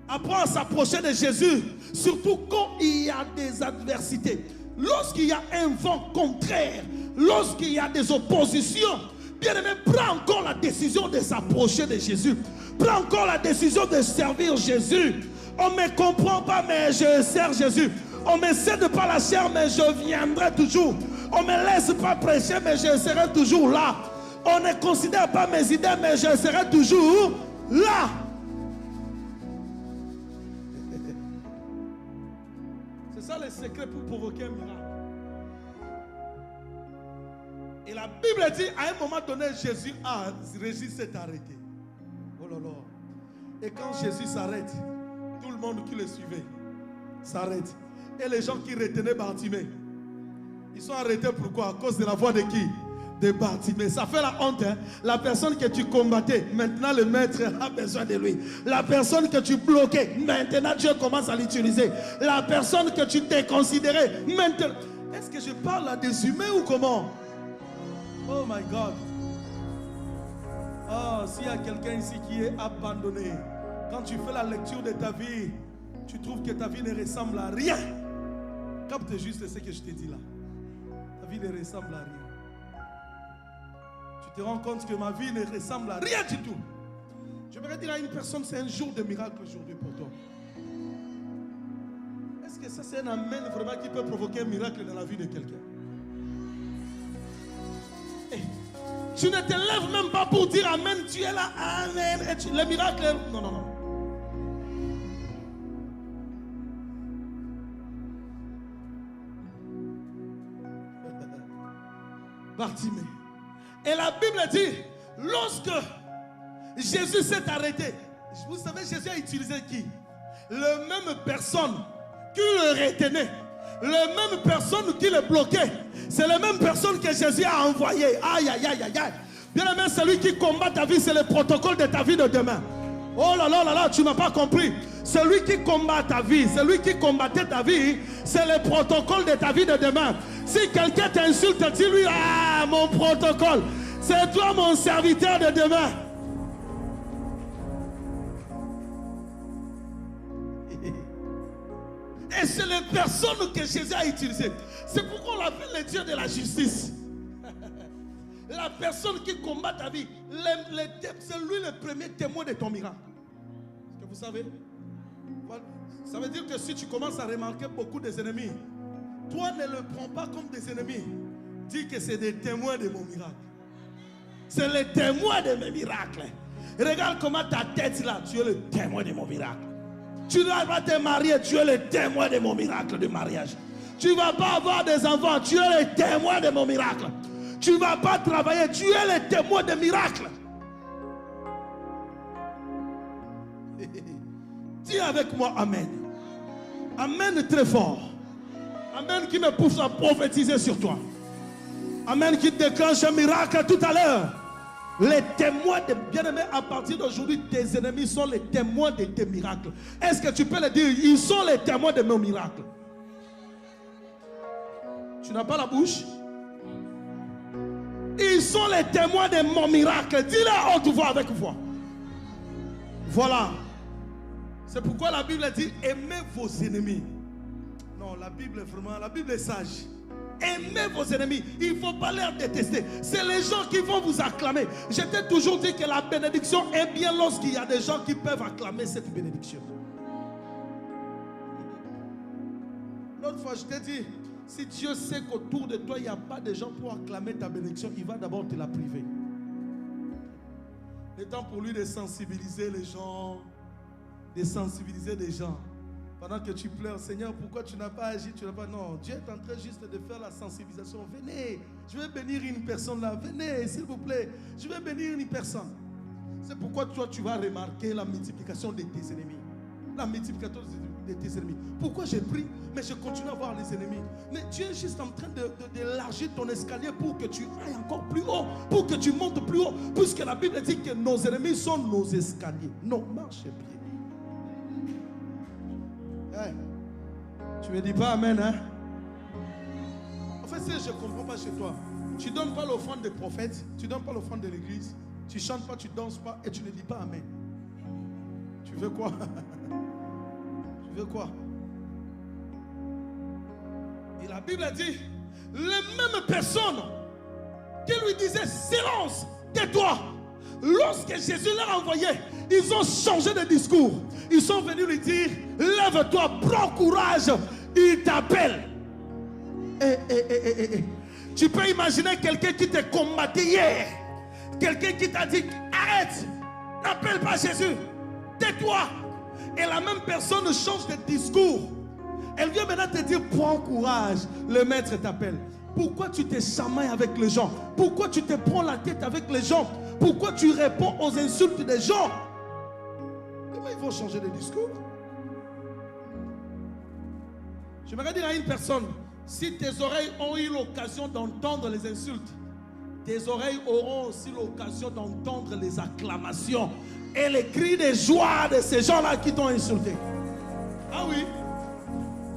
Apprends à s'approcher de Jésus, surtout quand il y a des adversités. Lorsqu'il y a un vent contraire, lorsqu'il y a des oppositions, bien-aimé, prends encore la décision de s'approcher de Jésus. Prends encore la décision de servir Jésus. On ne me comprend pas, mais je sers Jésus. On ne me cède pas la chair, mais je viendrai toujours. On ne me laisse pas prêcher, mais je serai toujours là. On ne considère pas mes idées, mais je serai toujours là. C'est ça le secret pour provoquer un miracle. Et la Bible dit, à un moment donné, Régis s'est arrêté. Oh là là. Et quand Jésus s'arrête, tout le monde qui le suivait s'arrête. Et les gens qui retenaient Bartimée, ils sont arrêtés pourquoi? À cause de la voix de qui? De Bartimée. Ça fait la honte, hein? La personne que tu combattais, maintenant le maître a besoin de lui. La personne que tu bloquais, maintenant Dieu commence à l'utiliser. La personne que tu déconsidérais, maintenant... Est-ce que je parle à des humains ou comment? Oh my God. Oh, s'il y a quelqu'un ici qui est abandonné, quand tu fais la lecture de ta vie, tu trouves que ta vie ne ressemble à rien. Capte juste ce que je te dis là. Ta vie ne ressemble à rien. Tu te rends compte que ma vie ne ressemble à rien du tout. Je voudrais dire à une personne, c'est un jour de miracle aujourd'hui pour toi. Est-ce que ça c'est un amen vraiment qui peut provoquer un miracle dans la vie de quelqu'un? Hey, tu ne te lèves même pas pour dire amen, tu es là, amen. Et le miracle, non, non, non. Bartimée. Et la Bible dit, lorsque Jésus s'est arrêté, vous savez, Jésus a utilisé qui? Le même personne qui le retenait, la même personne qui le bloquait, c'est la même personne que Jésus a envoyé. Aïe, aïe, aïe, aïe, aïe. Bien aimé, celui qui combat ta vie, c'est le protocole de ta vie de demain. Oh là là là là, tu n'as pas compris. Celui qui combat ta vie, celui qui combattait ta vie, c'est le protocole de ta vie de demain. Si quelqu'un t'insulte, dis-lui, ah, mon protocole, c'est toi mon serviteur de demain. Et c'est les personnes que Jésus a utilisées. C'est pourquoi on l'appelle le Dieu de la justice. La personne qui combat ta vie, c'est lui le premier témoin de ton miracle. Est-ce que vous savez? Ça veut dire que si tu commences à remarquer beaucoup des ennemis, toi ne le prends pas comme des ennemis. Dis que c'est des témoins de mon miracle. C'est les témoins de mes miracles. Regarde comment ta tête là, tu es le témoin de mon miracle. Tu ne vas pas te marier, tu es le témoin de mon miracle de mariage. Tu ne vas pas avoir des enfants, tu es le témoin de mon miracle. Tu ne vas pas travailler, tu es le témoin de miracle. Dis avec moi amen. Amen très fort. Amen qui me pousse à prophétiser sur toi. Amen qui déclenche un miracle tout à l'heure. Les témoins de bien-aimés, à partir d'aujourd'hui, tes ennemis sont les témoins de tes miracles. Est-ce que tu peux le dire? Ils sont les témoins de mon miracle. Tu n'as pas la bouche? Ils sont les témoins de mon miracle. Dis-le à haute voix avec voix. Voilà. C'est pourquoi la Bible dit aimez vos ennemis. Non, la Bible vraiment, la Bible est sage. Aimez vos ennemis. Il ne faut pas les détester. C'est les gens qui vont vous acclamer. Je t'ai toujours dit que la bénédiction est bien lorsqu'il y a des gens qui peuvent acclamer cette bénédiction. L'autre fois, je t'ai dit, si Dieu sait qu'autour de toi, il n'y a pas de gens pour acclamer ta bénédiction, il va d'abord te la priver. Le temps pour lui de sensibiliser les gens, de sensibiliser les gens. Pendant que tu pleures, Seigneur, pourquoi tu n'as pas agi, tu n'as pas... Non, Dieu est en train juste de faire la sensibilisation. Venez, je vais bénir une personne là. Venez, s'il vous plaît, je vais bénir une personne. C'est pourquoi toi, tu vas remarquer la multiplication de tes ennemis. La multiplication de tes ennemis. Pourquoi j'ai pris, mais je continue à voir les ennemis. Mais Dieu est juste en train d'élargir ton escalier pour que tu ailles encore plus haut, pour que tu montes plus haut, puisque la Bible dit que nos ennemis sont nos escaliers, nos marches-pieds. Hey, tu me dis pas amen, hein? En fait, si je ne comprends pas chez toi, tu ne donnes pas l'offrande des prophètes, tu ne donnes pas l'offrande de l'église, tu ne chantes pas, tu ne danses pas et tu ne dis pas amen. Tu veux quoi? Tu veux quoi? Et la Bible a dit, les mêmes personnes qui lui disaient silence, tais-toi. Lorsque Jésus leur a envoyé, ils ont changé de discours. Ils sont venus lui dire, lève-toi, prends courage, il t'appelle. Tu peux imaginer quelqu'un qui te combattait hier, quelqu'un qui t'a dit, arrête, n'appelle pas Jésus, tais-toi. Et la même personne change de discours. Elle vient maintenant te dire, prends courage, le maître t'appelle. Pourquoi tu te chamailles avec les gens? Pourquoi tu te prends la tête avec les gens? Pourquoi tu réponds aux insultes des gens? Comment ils vont changer de discours? J'aimerais dire à une personne, si tes oreilles ont eu l'occasion d'entendre les insultes, tes oreilles auront aussi l'occasion d'entendre les acclamations et les cris de joie de ces gens-là qui t'ont insulté. Ah oui?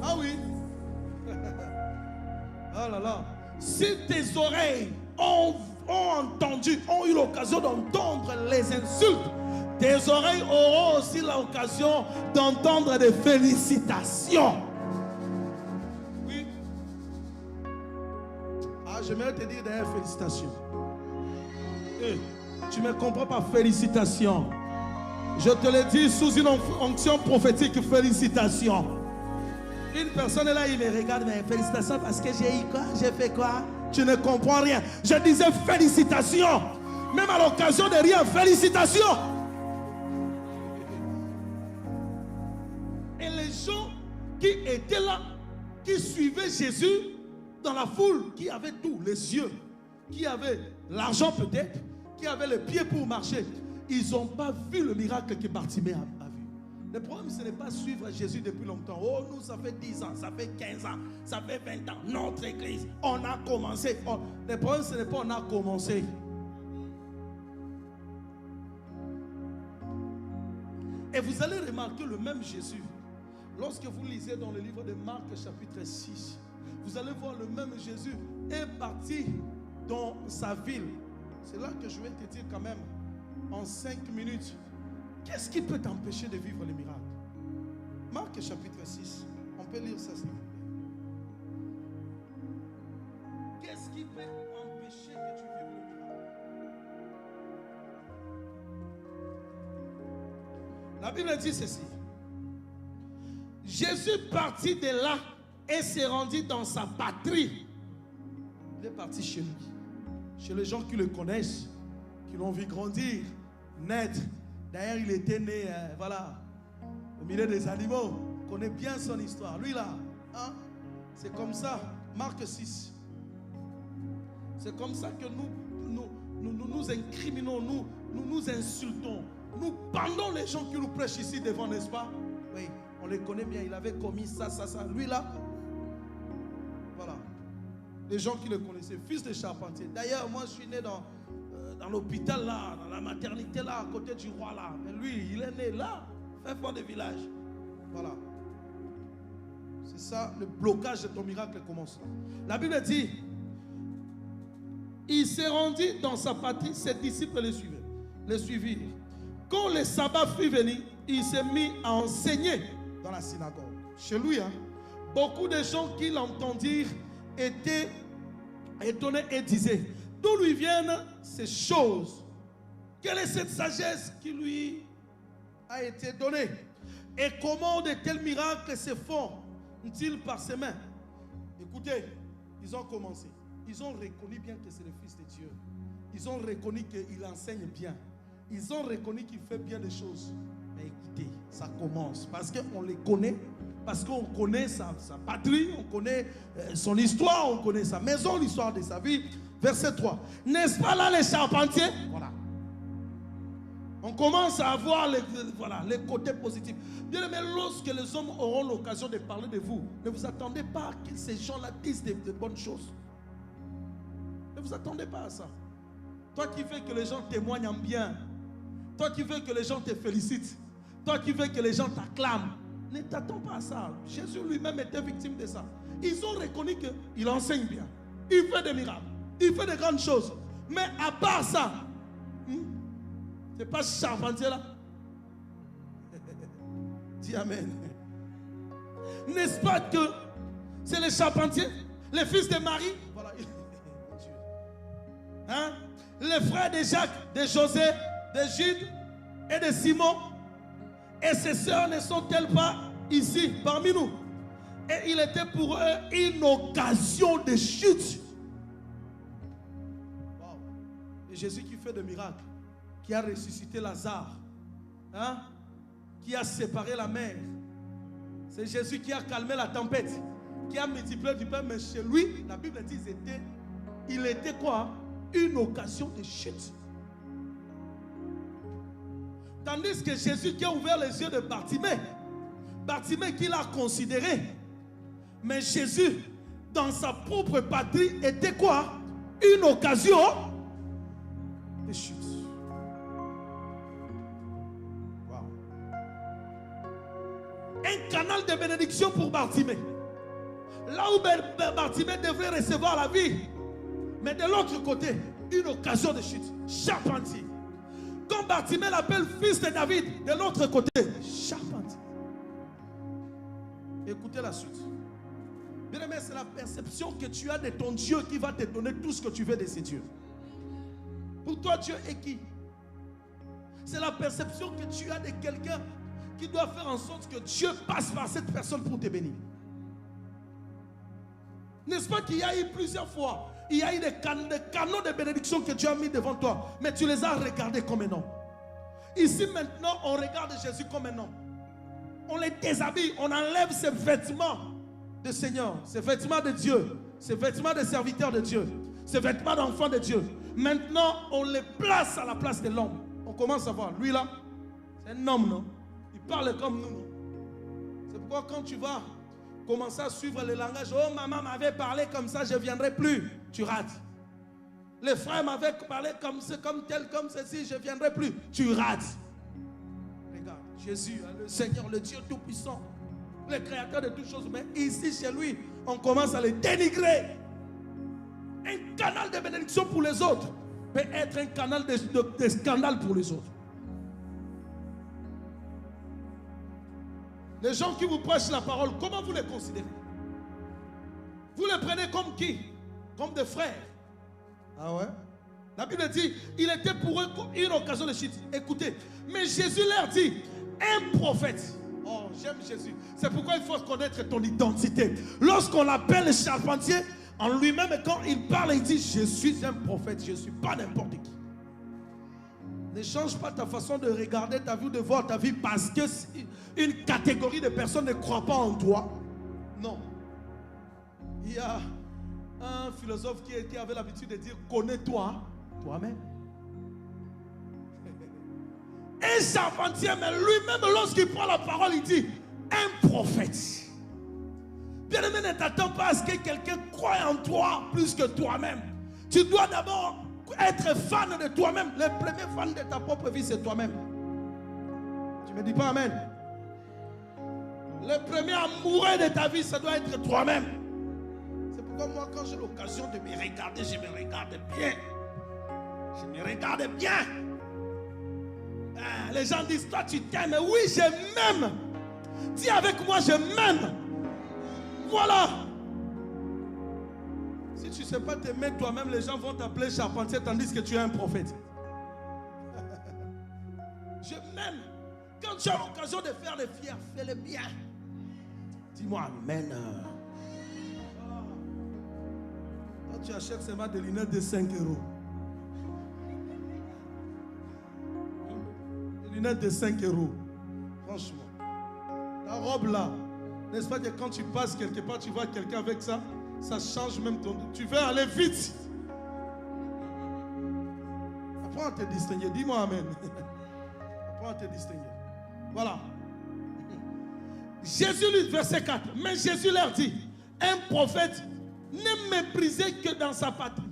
Ah oui? Ah là là. Si tes oreilles ont entendu, ont eu l'occasion d'entendre les insultes, tes oreilles auront aussi l'occasion d'entendre des félicitations. Oui. Ah, j'aimerais te dire d'ailleurs félicitations. Hey, tu ne me comprends pas, félicitations. Je te le dis sous une onction prophétique, félicitations. Une personne est là, il me regarde, mais félicitations parce que j'ai eu quoi? J'ai fait quoi? Tu ne comprends rien. Je disais félicitations. Même à l'occasion de rien, félicitations. Et les gens qui étaient là, qui suivaient Jésus dans la foule, qui avaient tout, les yeux, qui avaient l'argent peut-être, qui avaient les pieds pour marcher, ils n'ont pas vu le miracle que Bartimée a vu. Le problème, ce n'est pas suivre Jésus depuis longtemps. Oh, nous, ça fait 10 ans, ça fait 15 ans, ça fait 20 ans. Notre église, on a commencé. Le problème, ce n'est pas on a commencé. Et vous allez remarquer le même Jésus. Lorsque vous lisez dans le livre de Marc, chapitre 6, vous allez voir le même Jésus est parti dans sa ville. C'est là que je vais te dire quand même, en 5 minutes, qu'est-ce qui peut t'empêcher de vivre les miracles? Marc chapitre 6. On peut lire ça, s'il vous plaît. Qu'est-ce qui peut empêcher que tu vives le miracle? La Bible dit ceci. Jésus partit de là et s'est rendu dans sa patrie. Il est parti chez lui. Chez les gens qui le connaissent, qui l'ont vu grandir, naître. D'ailleurs, il était né, voilà, au milieu des animaux. On connaît bien son histoire. Lui là, hein, c'est comme ça. Marc 6. C'est comme ça que nous incriminons, nous insultons. Nous pendons les gens qui nous prêchent ici devant, n'est-ce pas? Oui, on les connaît bien. Il avait commis ça. Lui là, voilà. Les gens qui le connaissaient, fils de charpentier. D'ailleurs, moi, je suis né dans l'hôpital là, dans la maternité là, à côté du roi là. Mais lui, il est né là, fin fond de village. Voilà. C'est ça, le blocage de ton miracle commence là. La Bible dit, il s'est rendu dans sa patrie, ses disciples le suivirent. Quand le sabbat fut venu, il s'est mis à enseigner dans la synagogue. Chez lui, hein, beaucoup de gens qui l'entendirent était étonné et disait, d'où lui viennent ces choses? Quelle est cette sagesse qui lui a été donnée? Et comment de tels miracles se font-ils par ses mains? Écoutez, ils ont commencé. Ils ont reconnu bien que c'est le Fils de Dieu. Ils ont reconnu qu'il enseigne bien. Ils ont reconnu qu'il fait bien des choses. Mais écoutez, ça commence. Parce qu'on les connaît. Parce qu'on connaît sa patrie. On connaît son histoire. On connaît sa maison, l'histoire de sa vie. Verset 3. N'est-ce pas là les charpentiers? Voilà. On commence à avoir les côtés positifs. Bien aimé, lorsque les hommes auront l'occasion de parler de vous, ne vous attendez pas à que ces gens-là disent de bonnes choses. Ne vous attendez pas à ça. Toi qui veux que les gens témoignent en bien, toi qui veux que les gens te félicitent, toi qui veux que les gens t'acclament, ne t'attends pas à ça. Jésus lui-même était victime de ça. Ils ont reconnu qu'il enseigne bien, il fait des miracles, il fait de grandes choses. Mais à part ça, c'est pas charpentier là. Dis amen. N'est-ce pas que c'est les charpentiers, les fils de Marie, voilà. Hein? Les frères de Jacques, de José, de Jude et de Simon. Et ses sœurs ne sont-elles pas ici parmi nous? Et il était pour eux une occasion de chute. Wow. Et Jésus qui fait des miracles, qui a ressuscité Lazare, hein? Qui a séparé la mer. C'est Jésus qui a calmé la tempête, qui a multiplié du pain. Mais chez lui, la Bible dit il était quoi? Une occasion de chute. Tandis que Jésus qui a ouvert les yeux de Bartimée, Bartimée qui l'a considéré. Mais Jésus, dans sa propre patrie, était quoi? Une occasion de chute. Un canal de bénédiction pour Bartimée. Là où Bartimée devrait recevoir la vie. Mais de l'autre côté, une occasion de chute. Charpentier. Quand Bartimée l'appelle fils de David, de l'autre côté, charpentier. Écoutez la suite. Bien aimé, c'est la perception que tu as de ton Dieu qui va te donner tout ce que tu veux de ces dieux. Pour toi, Dieu est qui? C'est la perception que tu as de quelqu'un qui doit faire en sorte que Dieu passe par cette personne pour te bénir. N'est-ce pas qu'il y a eu plusieurs fois, il y a eu des canaux de bénédiction que Dieu a mis devant toi, mais tu les as regardés comme un homme. Ici maintenant, on regarde Jésus comme un homme. On les déshabille, on enlève ses vêtements de Seigneur, ses vêtements de Dieu, ses vêtements de serviteur de Dieu, ses vêtements d'enfant de Dieu. Maintenant, on les place à la place de l'homme. On commence à voir, lui là, c'est un homme, non? Il parle comme nous. C'est pourquoi quand tu vas commencer à suivre le langage, oh maman m'avait parlé comme ça, je ne viendrai plus. Tu rates. Les frères m'avaient parlé comme tel, comme ceci, je ne viendrai plus. Tu rates. Regarde, Jésus, le Seigneur, le Dieu Tout-Puissant, le Créateur de toutes choses. Mais ici, chez lui, on commence à le dénigrer. Un canal de bénédiction pour les autres peut être un canal de scandale pour les autres. Les gens qui vous prêchent la parole, comment vous les considérez? Vous les prenez comme qui? Comme des frères. Ah ouais? La Bible dit, il était pour eux une occasion de chute. Écoutez, mais Jésus leur dit, un prophète. Oh, j'aime Jésus. C'est pourquoi il faut connaître ton identité. Lorsqu'on l'appelle charpentier, en lui-même, quand il parle, il dit, je suis un prophète, je ne suis pas n'importe qui. Ne change pas ta façon de regarder ta vie, de voir ta vie parce que une catégorie de personnes ne croient pas en toi. Non. Il y a un philosophe qui avait l'habitude de dire, connais-toi toi-même. Un charpentier, mais lui-même, lorsqu'il prend la parole, il dit, un prophète. Bien aimé, ne t'attends pas à ce que quelqu'un croie en toi plus que toi-même. Tu dois d'abord être fan de toi-même. Le premier fan de ta propre vie, c'est toi-même. Tu ne me dis pas amen? Le premier amoureux de ta vie, ça doit être toi-même. C'est pourquoi moi, quand j'ai l'occasion de me regarder, je me regarde bien. Je me regarde bien. Les gens disent, toi tu t'aimes. Oui, je m'aime. Dis avec moi, je m'aime. Voilà. sais pas t'aimer toi-même, les gens vont t'appeler charpentier tandis que tu es un prophète. Je m'aime. Quand tu as l'occasion de faire les fiers, fais-le bien. Dis-moi amen. Quand tu achètes seulement des lunettes de 5 euros. Des lunettes de 5 euros. Franchement. Ta robe là. N'est-ce pas que quand tu passes quelque part, tu vois quelqu'un avec ça, ça change même ton... Tu veux aller vite. Apprends à te distinguer. Dis-moi amen. Apprends à te distinguer. Voilà. Jésus lui, verset 4. Mais Jésus leur dit, un prophète n'est méprisé que dans sa patrie.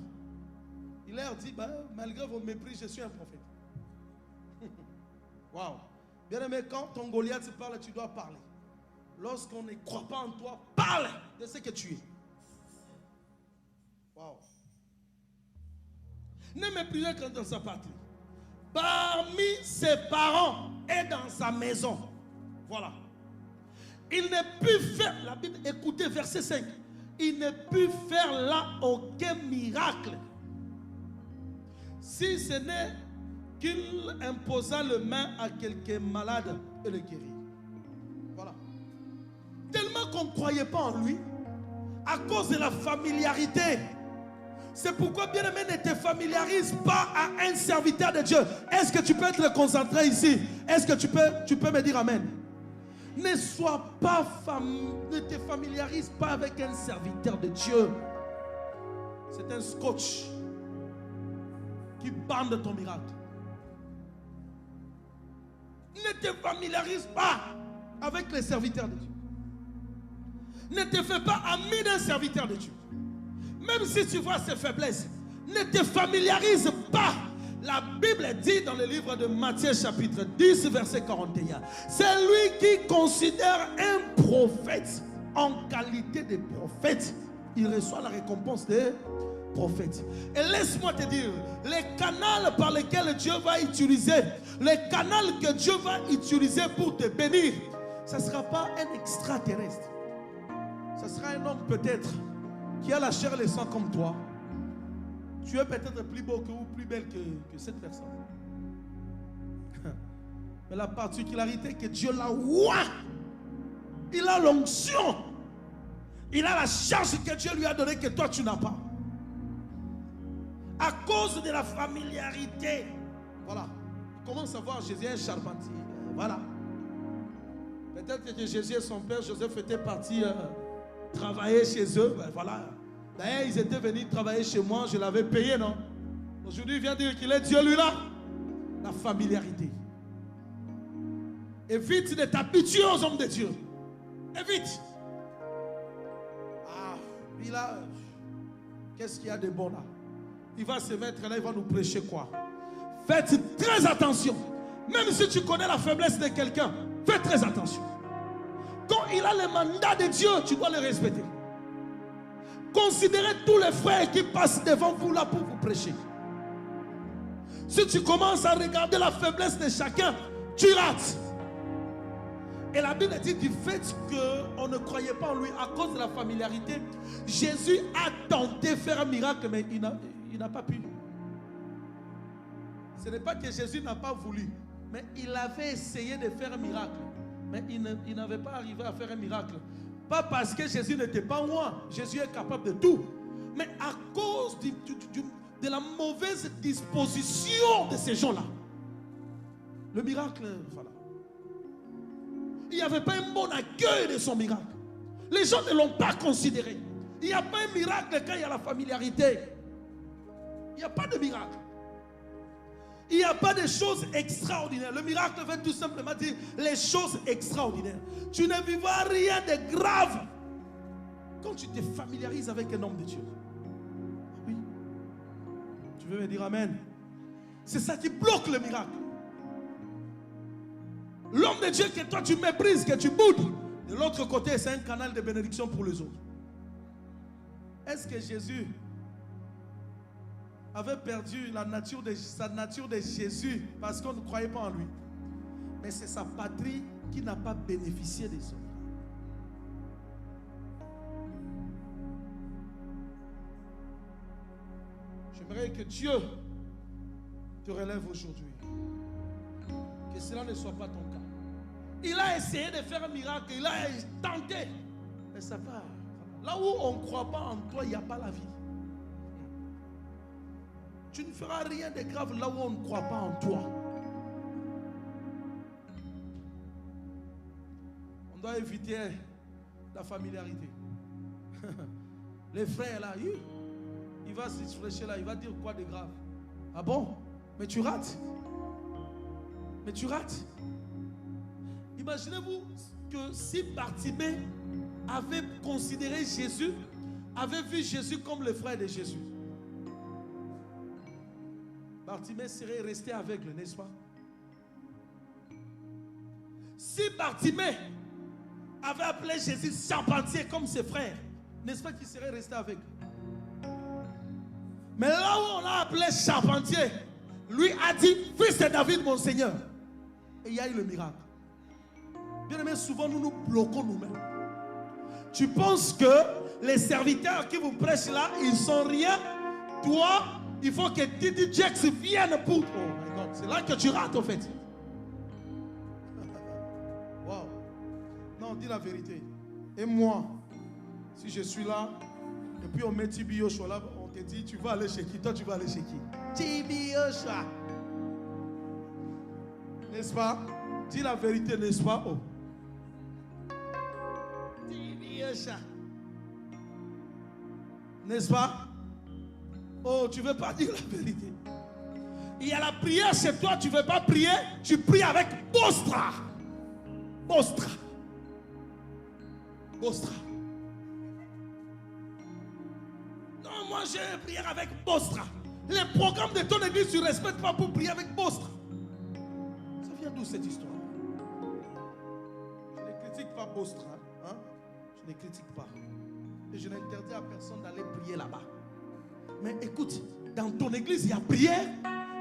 Il leur dit, malgré vos mépris, je suis un prophète. Waouh. Bien aimé, quand ton Goliath parle, tu dois parler. Lorsqu'on ne croit pas en toi, parle de ce que tu es. Waouh. Ne méprisez que dans sa patrie. Parmi ses parents et dans sa maison. Voilà. Il ne put faire, la Bible, écoutez verset 5. Il ne put faire là aucun miracle. Si ce n'est qu'il imposa le main à quelques malades et le guérit. Voilà. Tellement qu'on ne croyait pas en lui, à cause de la familiarité. C'est pourquoi, bien-aimé, ne te familiarise pas à un serviteur de Dieu. Est-ce que tu peux être concentré ici? Est-ce que tu peux me dire amen? Ne te familiarise pas avec un serviteur de Dieu. C'est un scotch qui bande ton miracle. Ne te familiarise pas avec les serviteurs de Dieu. Ne te fais pas ami d'un serviteur de Dieu. Même si tu vois ses faiblesses, ne te familiarise pas. La Bible dit dans le livre de Matthieu chapitre 10 verset 41, c'est lui qui considère un prophète en qualité de prophète. Il reçoit la récompense des prophètes. Et laisse-moi te dire, les canaux par lesquels Dieu va utiliser, les canaux que Dieu va utiliser pour te bénir, ce ne sera pas un extraterrestre. Ce sera un homme peut-être qui a la chair et le sang comme toi. Tu es peut-être plus beau ou plus belle que cette personne. Mais la particularité que Dieu l'a oint. Il a l'onction. Il a la charge que Dieu lui a donnée que toi tu n'as pas. À cause de la familiarité. Voilà. Comment savoir Jésus est un charpentier? Voilà. Peut-être que Jésus et son père Joseph étaient partis travailler chez eux. Voilà. D'ailleurs, ils étaient venus travailler chez moi, je l'avais payé, non? Aujourd'hui, il vient dire qu'il est Dieu, lui, là. La familiarité. Évite de t'habituer aux hommes de Dieu. Évite. Ah, lui, là, qu'est-ce qu'il y a de bon, là? Il va se mettre là, il va nous prêcher quoi? Faites très attention. Même si tu connais la faiblesse de quelqu'un, fais très attention. Quand il a le mandat de Dieu, tu dois le respecter. Considérez tous les frères qui passent devant vous là pour vous prêcher. Si tu commences à regarder la faiblesse de chacun, tu rates. Et la Bible dit du fait qu'on ne croyait pas en lui à cause de la familiarité, Jésus a tenté de faire un miracle, mais il n'a pas pu. Ce n'est pas que Jésus n'a pas voulu, mais il avait essayé de faire un miracle, mais il n'avait pas arrivé à faire un miracle. Pas parce que Jésus n'était pas moi. Jésus est capable de tout. Mais à cause de la mauvaise disposition de ces gens-là. Le miracle, voilà. Il n'y avait pas un bon accueil de son miracle. Les gens ne l'ont pas considéré. Il n'y a pas un miracle quand il y a la familiarité. Il n'y a pas de miracle. Il n'y a pas de choses extraordinaires. Le miracle veut tout simplement dire les choses extraordinaires. Tu ne vivras rien de grave quand tu te familiarises avec un homme de Dieu. Oui. Tu veux me dire amen? C'est ça qui bloque le miracle. L'homme de Dieu que toi tu méprises, que tu boudes, de l'autre côté, c'est un canal de bénédiction pour les autres. Est-ce que Jésus avait perdu sa nature de Jésus parce qu'on ne croyait pas en lui? Mais c'est sa patrie qui n'a pas bénéficié de ça. J'aimerais que Dieu te relève aujourd'hui. Que cela ne soit pas ton cas. Il a essayé de faire un miracle, il a tenté. Mais ça va. Là où on ne croit pas en toi, il n'y a pas la vie. Tu ne feras rien de grave là où on ne croit pas en toi. On doit éviter la familiarité. Les frères là, il va se flécher là, il va dire quoi de grave? Ah bon? Mais tu rates. Mais tu rates. Imaginez-vous que si Bartimée avait considéré Jésus, avait vu Jésus comme le frère de Jésus, Bartimée serait resté aveugle, n'est-ce pas? Si Bartimée avait appelé Jésus charpentier comme ses frères, n'est-ce pas qu'il serait resté aveugle? Mais là où on l'a appelé charpentier, lui a dit, fils de David, mon Seigneur. Et il y a eu le miracle. Bien aimé, souvent nous nous bloquons nous-mêmes. Tu penses que les serviteurs qui vous prêchent là, ils sont rien. Toi, il faut que Titi Jax vienne pour... Oh my God, c'est là que tu rates en fait. Wow. Non, dis la vérité. Et moi, si je suis là, et puis on met Tibi Yoshua là, on te dit, tu vas aller chez qui? Toi, tu vas aller chez qui? Tibi Yoshua. N'est-ce pas? Dis la vérité, n'est-ce pas? Oh. Tibi Yoshua. N'est-ce pas? Oh, tu ne veux pas dire la vérité. Il y a la prière chez toi, tu ne veux pas prier, tu pries avec Bostra. Bostra. Bostra. Non, moi j'ai une prière avec Bostra. Les programmes de ton église, tu ne respectes pas pour prier avec Bostra. Ça vient d'où cette histoire? Je ne critique pas Bostra. Hein? Je ne critique pas. Et je n'interdis à personne d'aller prier là-bas. Mais écoute, dans ton église, il y a prière,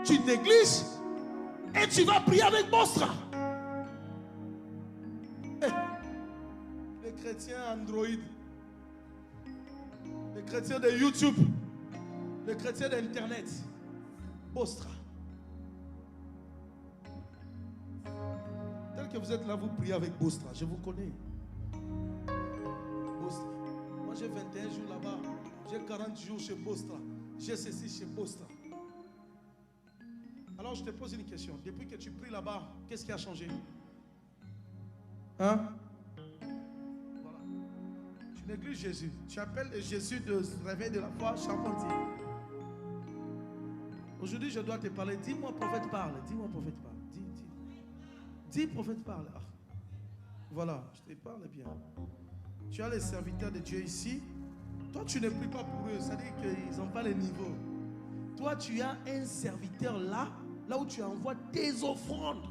tu négliges et tu vas prier avec Bostra. Les chrétiens Android, les chrétiens de YouTube, les chrétiens d'Internet, Bostra. Tel que vous êtes là, vous priez avec Bostra. Je vous connais. Bostra. Moi, j'ai 21 jours là-bas. J'ai 40 jours chez Bostra. J'ai ceci chez Bostra. Alors, je te pose une question. Depuis que tu pries là-bas, qu'est-ce qui a changé? Hein? Voilà. Tu négliges Jésus. Tu appelles Jésus de réveil de la foi charpentier. Aujourd'hui, je dois te parler. Dis-moi, prophète, parle. Dis-moi, prophète, parle. Dis, prophète, parle. Ah. Voilà, je te parle bien. Tu as les serviteurs de Dieu ici. Toi, tu ne pries pas pour eux. C'est-à-dire qu'ils n'ont pas le niveau. Toi, tu as un serviteur là où tu envoies tes offrandes.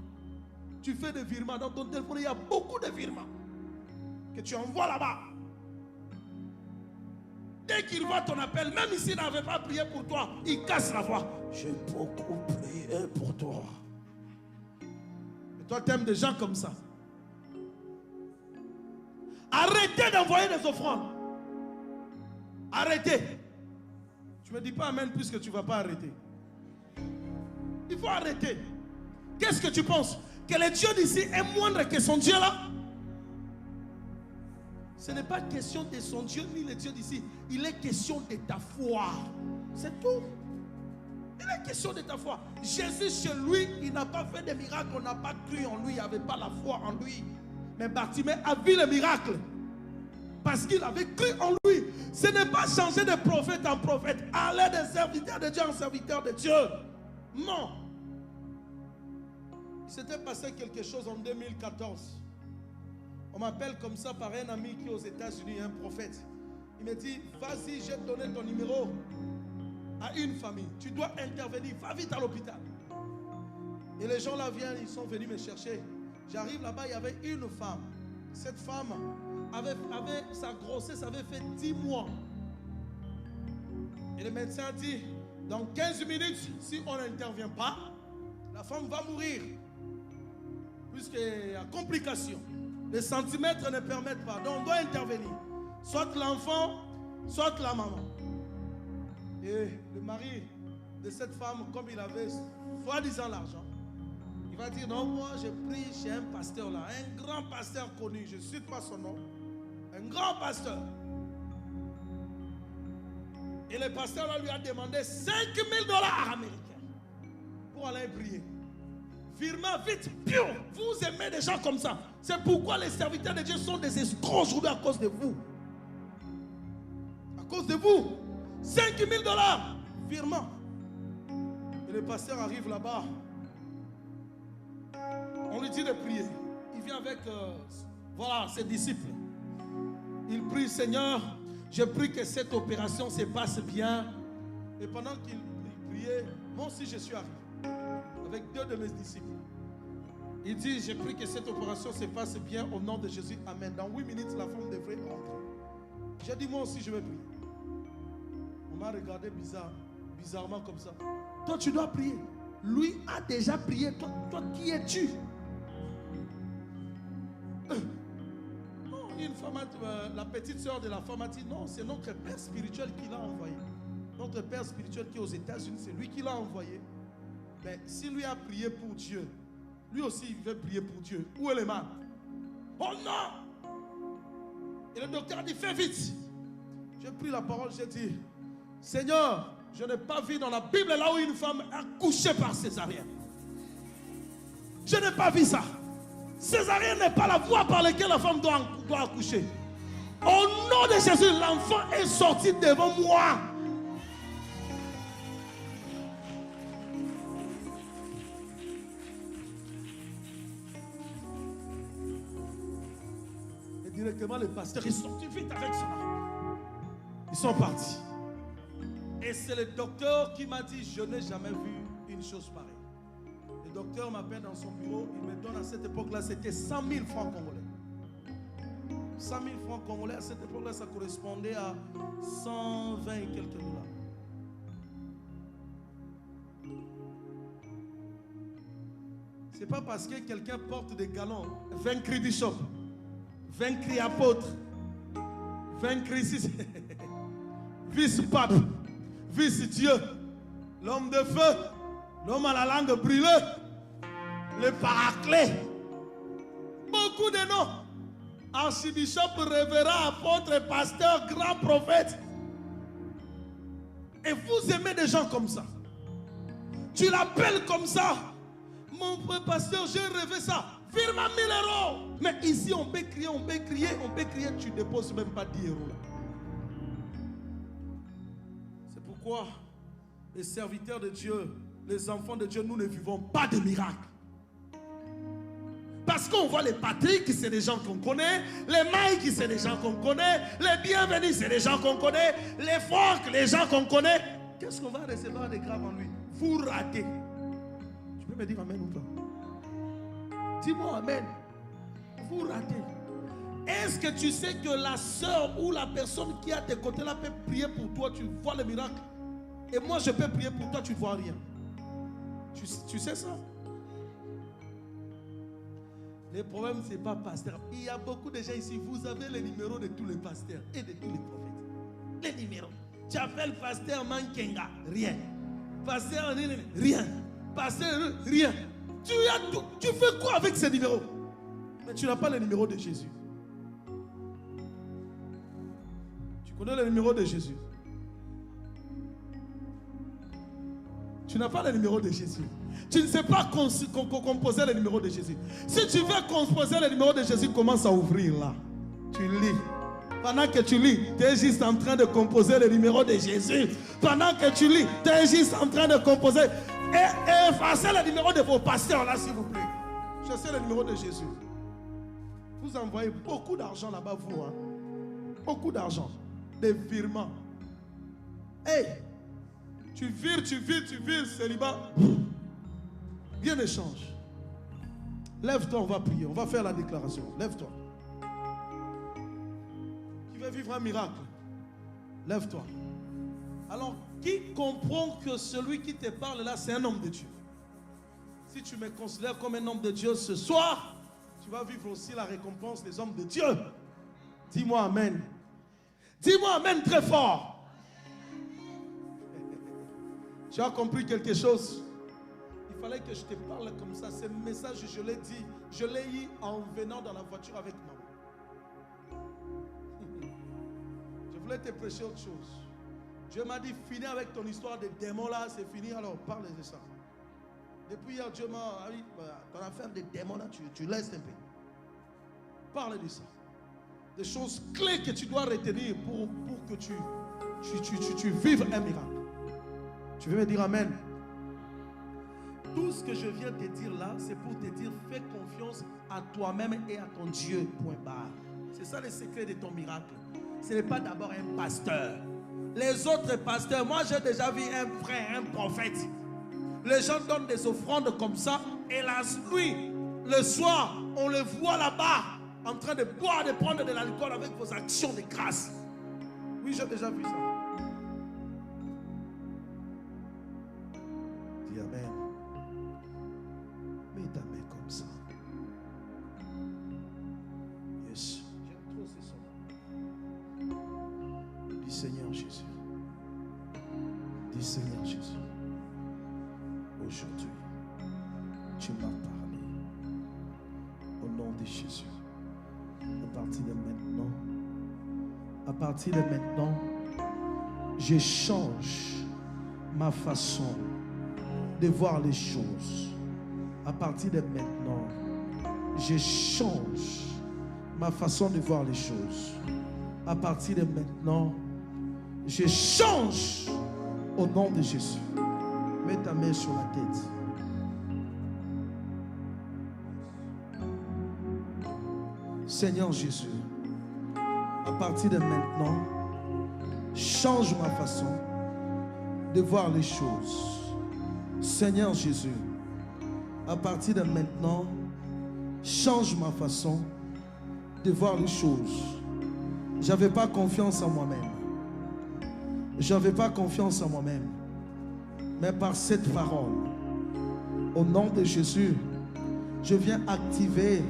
Tu fais des virements. Dans ton téléphone, il y a beaucoup de virements que tu envoies là-bas. Dès qu'il voit ton appel, même s'il n'avait pas prié pour toi, il casse la voix. J'ai beaucoup prié pour toi. Et toi, tu aimes des gens comme ça. Arrêtez d'envoyer des offrandes. Arrêtez. Tu ne me dis pas amen puisque tu ne vas pas arrêter. Il faut arrêter. Qu'est-ce que tu penses? Que le Dieu d'ici est moindre que son Dieu là? Ce n'est pas question de son Dieu ni le Dieu d'ici. Il est question de ta foi. C'est tout. Il est question de ta foi. Jésus chez lui, il n'a pas fait de miracle. On n'a pas cru en lui. Il n'y avait pas la foi en lui. Mais Bartimée a vu le miracle. Parce qu'il avait cru en lui. Ce n'est pas changer de prophète en prophète. Aller de serviteur de Dieu en serviteur de Dieu. Non. Il s'était passé quelque chose en 2014. On m'appelle comme ça par un ami qui est aux États-Unis, un prophète. Il me dit, vas-y, j'ai donné ton numéro à une famille. Tu dois intervenir. Va vite à l'hôpital. Et les gens là viennent, ils sont venus me chercher. J'arrive là-bas, il y avait une femme. Cette femme avait sa grossesse avait fait 10 mois. Et le médecin a dit, dans 15 minutes, si on n'intervient pas, la femme va mourir. Puisqu'il y a complications. Les centimètres ne permettent pas. Donc on doit intervenir. Soit l'enfant, soit la maman. Et le mari de cette femme, comme il avait soi-disant l'argent, il va dire, non, moi j'ai pris chez un pasteur là, un grand pasteur connu, je ne cite pas son nom, un grand pasteur. Et le pasteur là lui a demandé 5 000 $ américains pour aller prier. Virement, vite, piou, vous aimez des gens comme ça. C'est pourquoi les serviteurs de Dieu sont des escrocs aujourd'hui à cause de vous. À cause de vous. 5 000 $, virement. Et le pasteur arrive là-bas. On lui dit de prier. Il vient avec voilà, ses disciples. Il prie, Seigneur, je prie que cette opération se passe bien. Et pendant qu'il priait, moi aussi je suis arrivé avec 2 de mes disciples. Il dit, je prie que cette opération se passe bien au nom de Jésus. Amen. Dans 8 minutes, la femme devrait rentrer. J'ai dit, moi aussi je vais prier. On m'a regardé bizarrement comme ça. Toi tu dois prier. Lui a déjà prié. Toi qui es-tu? Une femme, la petite soeur de la femme a dit, non, c'est notre père spirituel qui l'a envoyé. Notre père spirituel qui est aux États-Unis, c'est lui qui l'a envoyé. Mais si lui a prié pour Dieu, lui aussi il veut prier pour Dieu. Où est le mal? Oh non! Et le docteur a dit, fais vite. J'ai pris la parole, j'ai dit, Seigneur, je n'ai pas vu dans la Bible là où une femme a couché par césarienne. Je n'ai pas vu ça. Césarienne n'est pas la voie par laquelle la femme doit accoucher. Au nom de Jésus, l'enfant est sorti devant moi. Et directement, le pasteur est sorti vite avec son enfant. Ils sont partis. Et c'est le docteur qui m'a dit, je n'ai jamais vu une chose pareille. Le docteur m'appelle dans son bureau, il me donne à cette époque-là, c'était 100 000 francs congolais. 100 000 francs congolais, à cette époque-là, ça correspondait à 120 et quelques $. C'est pas parce que quelqu'un porte des galons, 20 cris bishop, 20 cris apôtre, 20 cris vice-pape, vice-dieu, l'homme de feu, l'homme à la langue brûlée, le paraclet, beaucoup de noms. Archibishop, révérend, apôtre, pasteur, grand prophète. Et vous aimez des gens comme ça. Tu l'appelles comme ça. Mon pasteur, j'ai rêvé ça. Firme 1000 €. Mais ici, on peut crier, on peut crier, on peut crier. Tu ne déposes même pas 10 € là. C'est pourquoi les serviteurs de Dieu, les enfants de Dieu, nous ne vivons pas de miracles. Parce qu'on voit les Patrick, c'est des gens qu'on connaît. Les Mike, c'est des gens qu'on connaît. Les Bienvenus, c'est des gens qu'on connaît. Les Forks, les gens qu'on connaît. Qu'est-ce qu'on va recevoir de grave en lui? Vous ratez. Tu peux me dire amen ou pas? Dis-moi amen. Vous ratez. Est-ce que tu sais que la soeur ou la personne qui est à tes côtés là peut prier pour toi, tu vois le miracle? Et moi je peux prier pour toi, tu ne vois rien. Tu sais ça? Le problème, ce n'est pas pasteur. Il y a beaucoup de gens ici. Vous avez les numéros de tous les pasteurs et de tous les prophètes. Les numéros. Tu appelles pasteur Mankenga, rien. Pasteur, rien. Pasteur, rien. Tu fais quoi avec ces numéros? Mais tu n'as pas le numéro de Jésus. Tu connais le numéro de Jésus? Tu n'as pas le numéro de Jésus. Tu ne sais pas composer le numéro de Jésus. Si tu veux composer le numéro de Jésus, commence à ouvrir là. Tu lis. Pendant que tu lis, tu es juste en train de composer le numéro de Jésus. Pendant que tu lis, tu es juste en train de composer. Et effacez le numéro de vos pasteurs là, s'il vous plaît. Cherchez le numéro de Jésus. Vous envoyez beaucoup d'argent là-bas, vous. Hein? Beaucoup d'argent. Des virements. Hey! Tu vires, célibat. Rien ne change. Lève-toi, on va prier. On va faire la déclaration. Lève-toi. Tu veux vivre un miracle? Lève-toi. Alors, qui comprend que celui qui te parle là, c'est un homme de Dieu? Si tu me considères comme un homme de Dieu ce soir, tu vas vivre aussi la récompense des hommes de Dieu. Dis-moi amen. Dis-moi amen très fort. Tu as compris quelque chose? Il fallait que je te parle comme ça. Ce message, je l'ai dit, je l'ai eu en venant dans la voiture avec maman. Je voulais te prêcher autre chose. Dieu m'a dit, finis avec ton histoire de démons là, c'est fini, alors parle de ça. Depuis hier, Dieu m'a dit, ton affaire de démons là, tu laisses un peu. Parle de ça. Des choses clés que tu dois retenir pour que tu vives un miracle. Tu veux me dire amen? Tout ce que je viens te dire là, c'est pour te dire, fais confiance à toi-même et à ton Dieu, point barre. C'est ça le secret de ton miracle. Ce n'est pas d'abord un pasteur. Les autres pasteurs, moi j'ai déjà vu un frère, un prophète. Les gens donnent des offrandes comme ça, et la nuit, le soir, on le voit là-bas, en train de boire, de prendre de l'alcool avec vos actions de grâce. Oui, j'ai déjà vu ça. Dis amen. Mets ta main comme ça. Yes. J'aime trop ces sons. Dis Seigneur Jésus. Dis Seigneur Jésus. Aujourd'hui, tu m'as parlé. Au nom de Jésus. À partir de maintenant, je change ma façon de voir les choses. À partir de maintenant, je change ma façon de voir les choses. À partir de maintenant, je change au nom de Jésus. Mets ta main sur la tête. Seigneur Jésus, à partir de maintenant, change ma façon de voir les choses. Seigneur Jésus, à partir de maintenant, change ma façon de voir les choses. Je n'avais pas confiance en moi-même. Je n'avais pas confiance en moi-même. Mais par cette parole, au nom de Jésus, je viens activer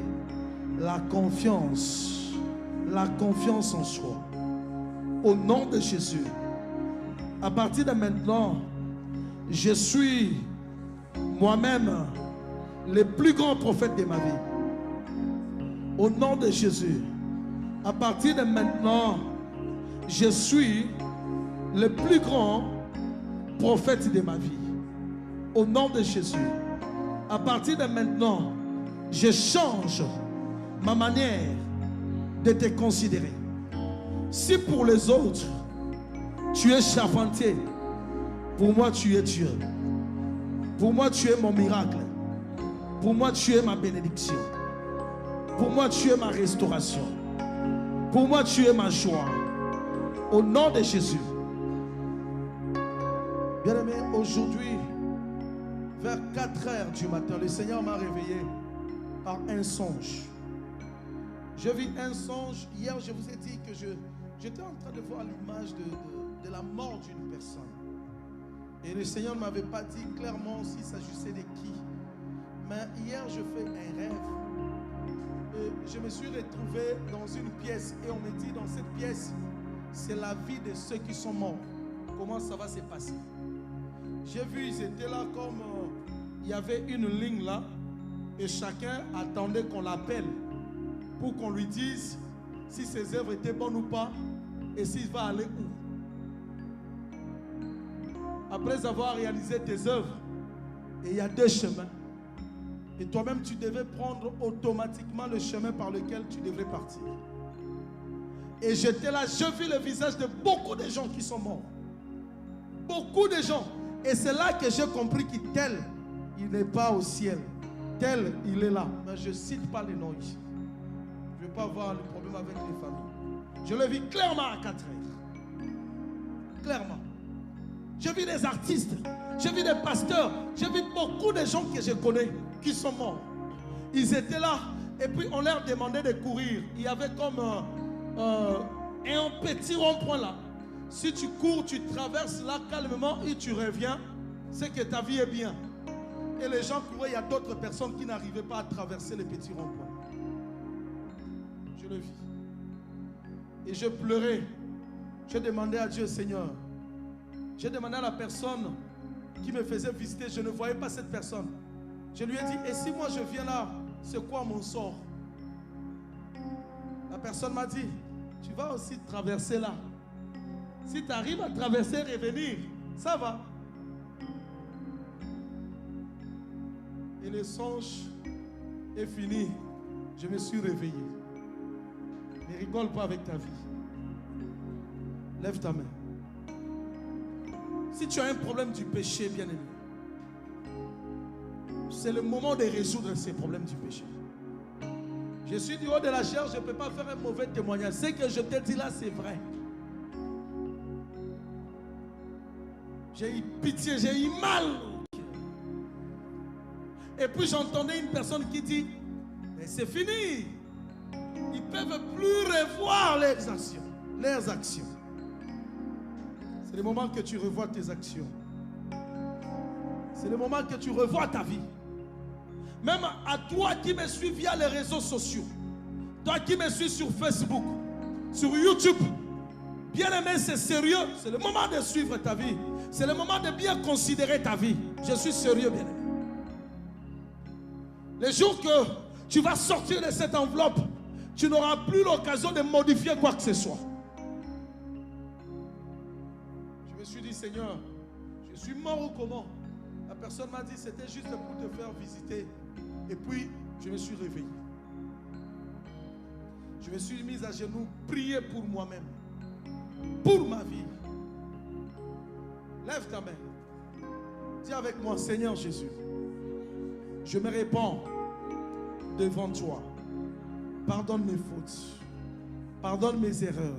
la confiance en soi. Au nom de Jésus, à partir de maintenant, je suis moi-même le plus grand prophète de ma vie. Au nom de Jésus, à partir de maintenant, je suis le plus grand prophète de ma vie. Au nom de Jésus, à partir de maintenant, je change ma manière de te considérer. Si pour les autres, tu es charpentier, pour moi tu es Dieu. Pour moi tu es mon miracle. Pour moi tu es ma bénédiction. Pour moi tu es ma restauration. Pour moi tu es ma joie. Au nom de Jésus. Bien-aimé, aujourd'hui, vers 4 heures du matin, le Seigneur m'a réveillé par un songe. Je vis un songe. Hier, je vous ai dit que j'étais en train de voir l'image de la mort d'une personne. Et le Seigneur ne m'avait pas dit clairement s'il s'agissait de qui. Mais hier, je fais un rêve. Et je me suis retrouvé dans une pièce. Et on me dit, dans cette pièce, c'est la vie de ceux qui sont morts. Comment ça va se passer? J'ai vu, ils étaient là comme... il y avait une ligne là. Et chacun attendait qu'on l'appelle pour qu'on lui dise si ses œuvres étaient bonnes ou pas et s'il va aller où. Après avoir réalisé tes œuvres, et il y a 2 chemins. Et toi-même, tu devais prendre automatiquement le chemin par lequel tu devrais partir. Et j'étais là, je vis le visage de beaucoup de gens qui sont morts. Beaucoup de gens. Et c'est là que j'ai compris que tel, il n'est pas au ciel. Tel, il est là. Mais je ne cite pas les noms ici. Je ne veux pas avoir le problème avec les familles. Je le vis clairement à 4 heures. Clairement. Je vis des artistes. Je vis des pasteurs. Je vis beaucoup de gens que je connais qui sont morts. Ils étaient là. Et puis on leur demandait de courir. Il y avait comme un petit rond-point là. Si tu cours, tu traverses là calmement et tu reviens, c'est que ta vie est bien. Et les gens couraient, il y a d'autres personnes qui n'arrivaient pas à traverser les petits ronds-points. Je le vis. Et je pleurais. Je demandais à Dieu, Seigneur. J'ai demandé à la personne qui me faisait visiter, je ne voyais pas cette personne. Je lui ai dit, et si moi je viens là, c'est quoi mon sort? La personne m'a dit, tu vas aussi traverser là. Si tu arrives à traverser et revenir, ça va. Et le songe est fini. Je me suis réveillé. Ne rigole pas avec ta vie. Lève ta main. Si tu as un problème du péché, bien-aimé, c'est le moment de résoudre ces problèmes du péché. Je suis du haut de la chair, je ne peux pas faire un mauvais témoignage. Ce que je te dis là, c'est vrai. J'ai eu pitié, j'ai eu mal. Et puis j'entendais une personne qui dit, mais c'est fini. Ils ne peuvent plus revoir leurs actions. Leurs actions. C'est le moment que tu revois tes actions. C'est le moment que tu revois ta vie. Même à toi qui me suis via les réseaux sociaux, toi qui me suis sur Facebook, sur YouTube, bien aimé, c'est sérieux. C'est le moment de suivre ta vie. C'est le moment de bien considérer ta vie. Je suis sérieux, bien aimé. Le jour que tu vas sortir de cette enveloppe, tu n'auras plus l'occasion de modifier quoi que ce soit. Je me suis dit, Seigneur, je suis mort ou comment? La personne m'a dit, c'était juste pour te faire visiter. Et puis, je me suis réveillé. Je me suis mis à genoux, prier pour moi-même, pour ma vie. Lève ta main. Dis avec moi, Seigneur Jésus, je me répands devant toi. Pardonne mes fautes. Pardonne mes erreurs.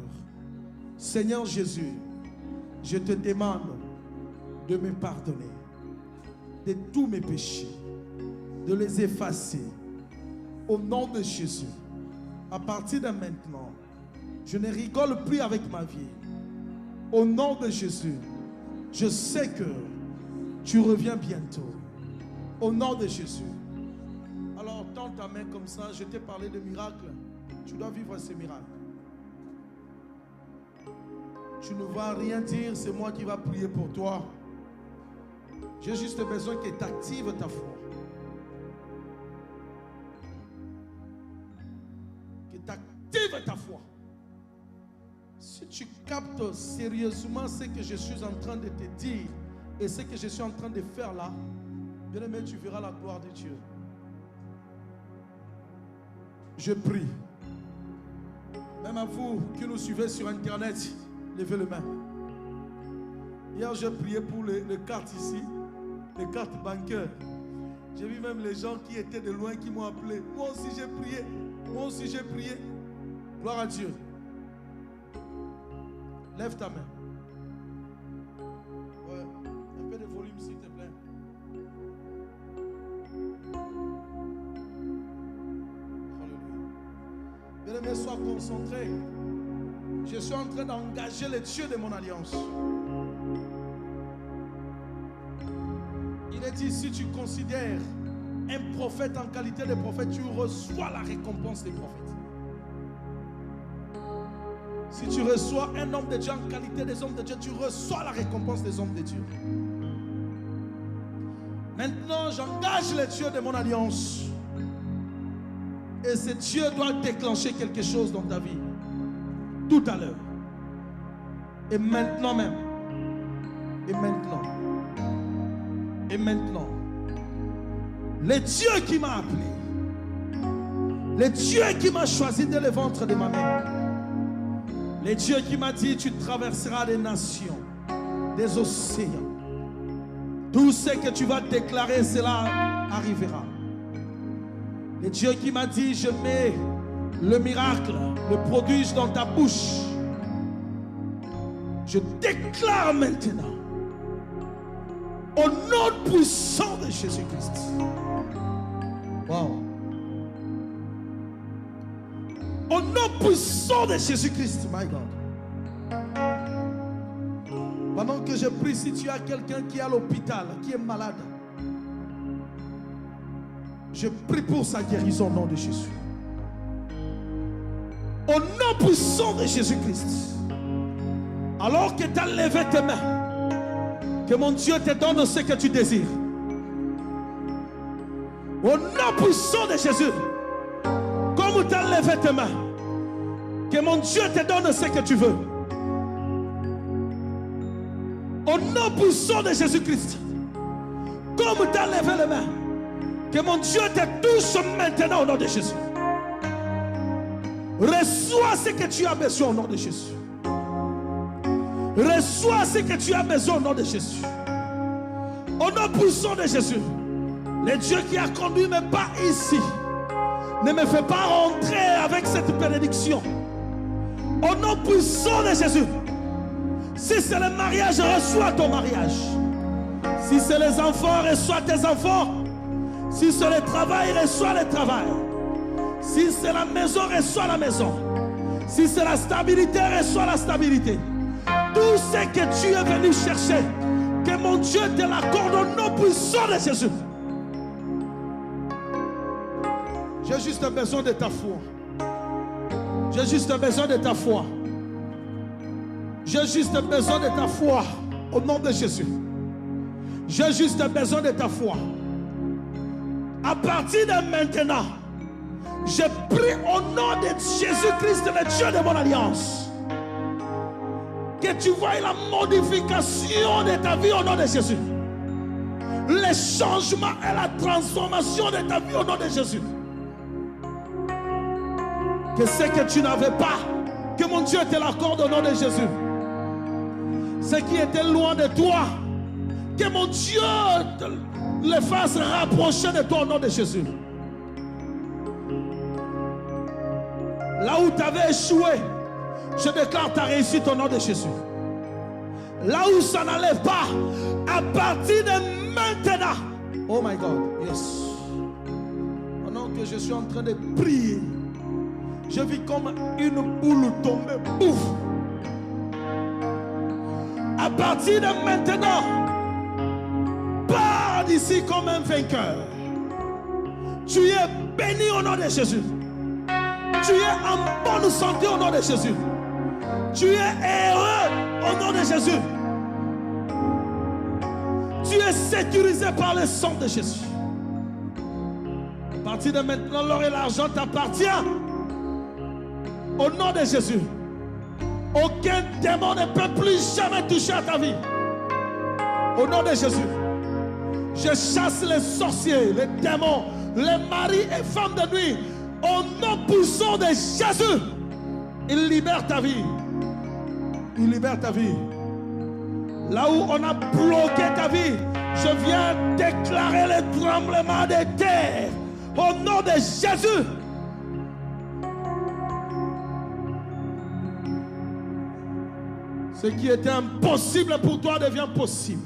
Seigneur Jésus, je te demande de me pardonner de tous mes péchés, de les effacer. Au nom de Jésus, à partir de maintenant, je ne rigole plus avec ma vie. Au nom de Jésus, je sais que tu reviens bientôt. Au nom de Jésus. Alors, tends ta main comme ça. Je t'ai parlé de miracles. Tu dois vivre ces miracles. Tu ne vas rien dire. C'est moi qui va prier pour toi. J'ai juste besoin que tu actives ta foi. Que tu actives ta foi. Si tu captes sérieusement ce que je suis en train de te dire et ce que je suis en train de faire là, bien aimé, tu verras la gloire de Dieu. Je prie. Même à vous qui nous suivez sur Internet, levez le main. Hier, j'ai prié pour les cartes ici, les cartes bancaires. J'ai vu même les gens qui étaient de loin qui m'ont appelé. Moi aussi, j'ai prié. Moi aussi, j'ai prié. Gloire à Dieu. Lève ta main. Ouais. Un peu de volume, s'il te plaît. Alléluia. Bien-aimé, sois concentré. Je suis en train d'engager le Dieu de mon alliance. Il est dit, si tu considères un prophète en qualité de prophète, tu reçois la récompense des prophètes. Si tu reçois un homme de Dieu en qualité des hommes de Dieu, tu reçois la récompense des hommes de Dieu. Maintenant, j'engage le Dieu de mon alliance. Et ce Dieu doit déclencher quelque chose dans ta vie. Tout à l'heure. Et maintenant même. Et maintenant. Et maintenant. Le Dieu qui m'a appelé. Le Dieu qui m'a choisi dès le ventre de ma mère. Le Dieu qui m'a dit, tu traverseras des nations, des océans. Tout ce que tu vas déclarer, cela arrivera. Le Dieu qui m'a dit, je mets le miracle, le prodige dans ta bouche. Je déclare maintenant, au nom puissant de Jésus-Christ. Wow. Au nom puissant de Jésus-Christ, my God. Pendant que je prie, si tu as quelqu'un qui est à l'hôpital, qui est malade, je prie pour sa guérison au nom de Jésus. Au nom puissant de Jésus-Christ. Alors que tu as levé tes mains, Que mon Dieu te donne ce que tu désires. Au nom puissant de Jésus, comme tu as levé tes mains, que mon Dieu te donne ce que tu veux. Au nom puissant de Jésus-Christ, comme tu as levé les mains, que mon Dieu te touche maintenant au nom de Jésus. Reçois ce que tu as besoin au nom de Jésus. Reçois ce que tu as besoin au nom de Jésus. Au nom puissant de Jésus, le Dieu qui a conduit mes pas ici, ne me fait pas rentrer avec cette bénédiction. Au nom puissant de Jésus, si c'est le mariage, reçois ton mariage. Si c'est les enfants, reçois tes enfants. Si c'est le travail, reçois le travail. Si c'est la maison, reçois la maison. Si c'est la stabilité, reçois la stabilité. Tout ce que tu es venu chercher, que mon Dieu te l'accorde au nom puissant de Jésus. J'ai juste besoin de ta foi. J'ai juste besoin de ta foi. J'ai juste besoin de ta foi au nom de Jésus. J'ai juste besoin de ta foi. À partir de maintenant, je prie au nom de Jésus-Christ, le Dieu de mon alliance, que tu vois la modification de ta vie au nom de Jésus. Le changement et la transformation de ta vie au nom de Jésus. Que ce que tu n'avais pas, que mon Dieu te l'accorde au nom de Jésus. Ce qui était loin de toi, que mon Dieu te le fasse rapprocher de toi au nom de Jésus. Là où tu avais échoué, je déclare ta réussite au nom de Jésus. Là où ça n'allait pas, à partir de maintenant. Oh my God, yes. Pendant que je suis en train de prier, je vis comme une boule tombée. Pouf. À partir de maintenant, pars d'ici comme un vainqueur. Tu es béni au nom de Jésus. Tu es en bonne santé au nom de Jésus. Tu es heureux au nom de Jésus. Tu es sécurisé par le sang de Jésus. À partir de maintenant, l'or et l'argent t'appartiennent. Au nom de Jésus. Aucun démon ne peut plus jamais toucher à ta vie. Au nom de Jésus. Je chasse les sorciers, les démons, les maris et femmes de nuit. Au nom puissant de Jésus. Il libère ta vie. Il libère ta vie. Là où on a bloqué ta vie, je viens déclarer le tremblement de terre. Au nom de Jésus. Ce qui était impossible pour toi devient possible.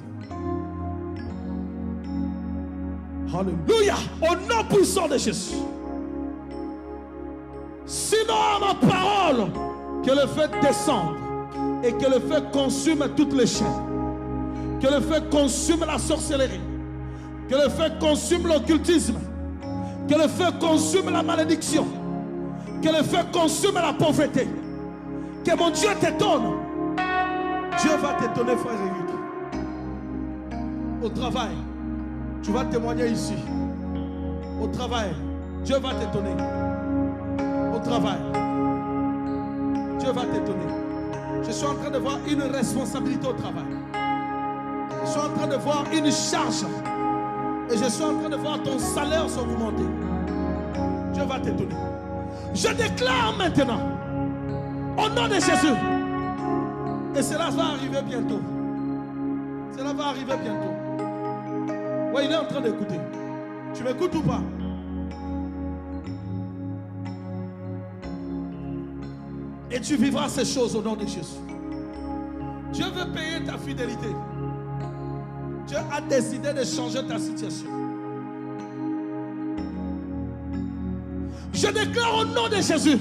Alléluia. Au nom puissant de Jésus. Sinon à ma parole, que le feu descende et que le feu consume toutes les chaînes. Que le feu consume la sorcellerie. Que le feu consume l'occultisme. Que le feu consume la malédiction. Que le feu consume la pauvreté. Que mon Dieu te donne. Dieu va te donner, frère Eric. Au travail, tu vas témoigner ici. Au travail, Dieu va te donner. Au travail, Dieu va te donner. Je suis en train de voir une responsabilité au travail. Je suis en train de voir une charge. Et je suis en train de voir ton salaire s'augmenter. Dieu va te donner. Je déclare maintenant, au nom de Jésus, et cela va arriver bientôt. Cela va arriver bientôt. Oui, il est en train d'écouter. Tu m'écoutes ou pas? Et tu vivras ces choses au nom de Jésus. Dieu veut payer ta fidélité. Dieu a décidé de changer ta situation. Je déclare au nom de Jésus.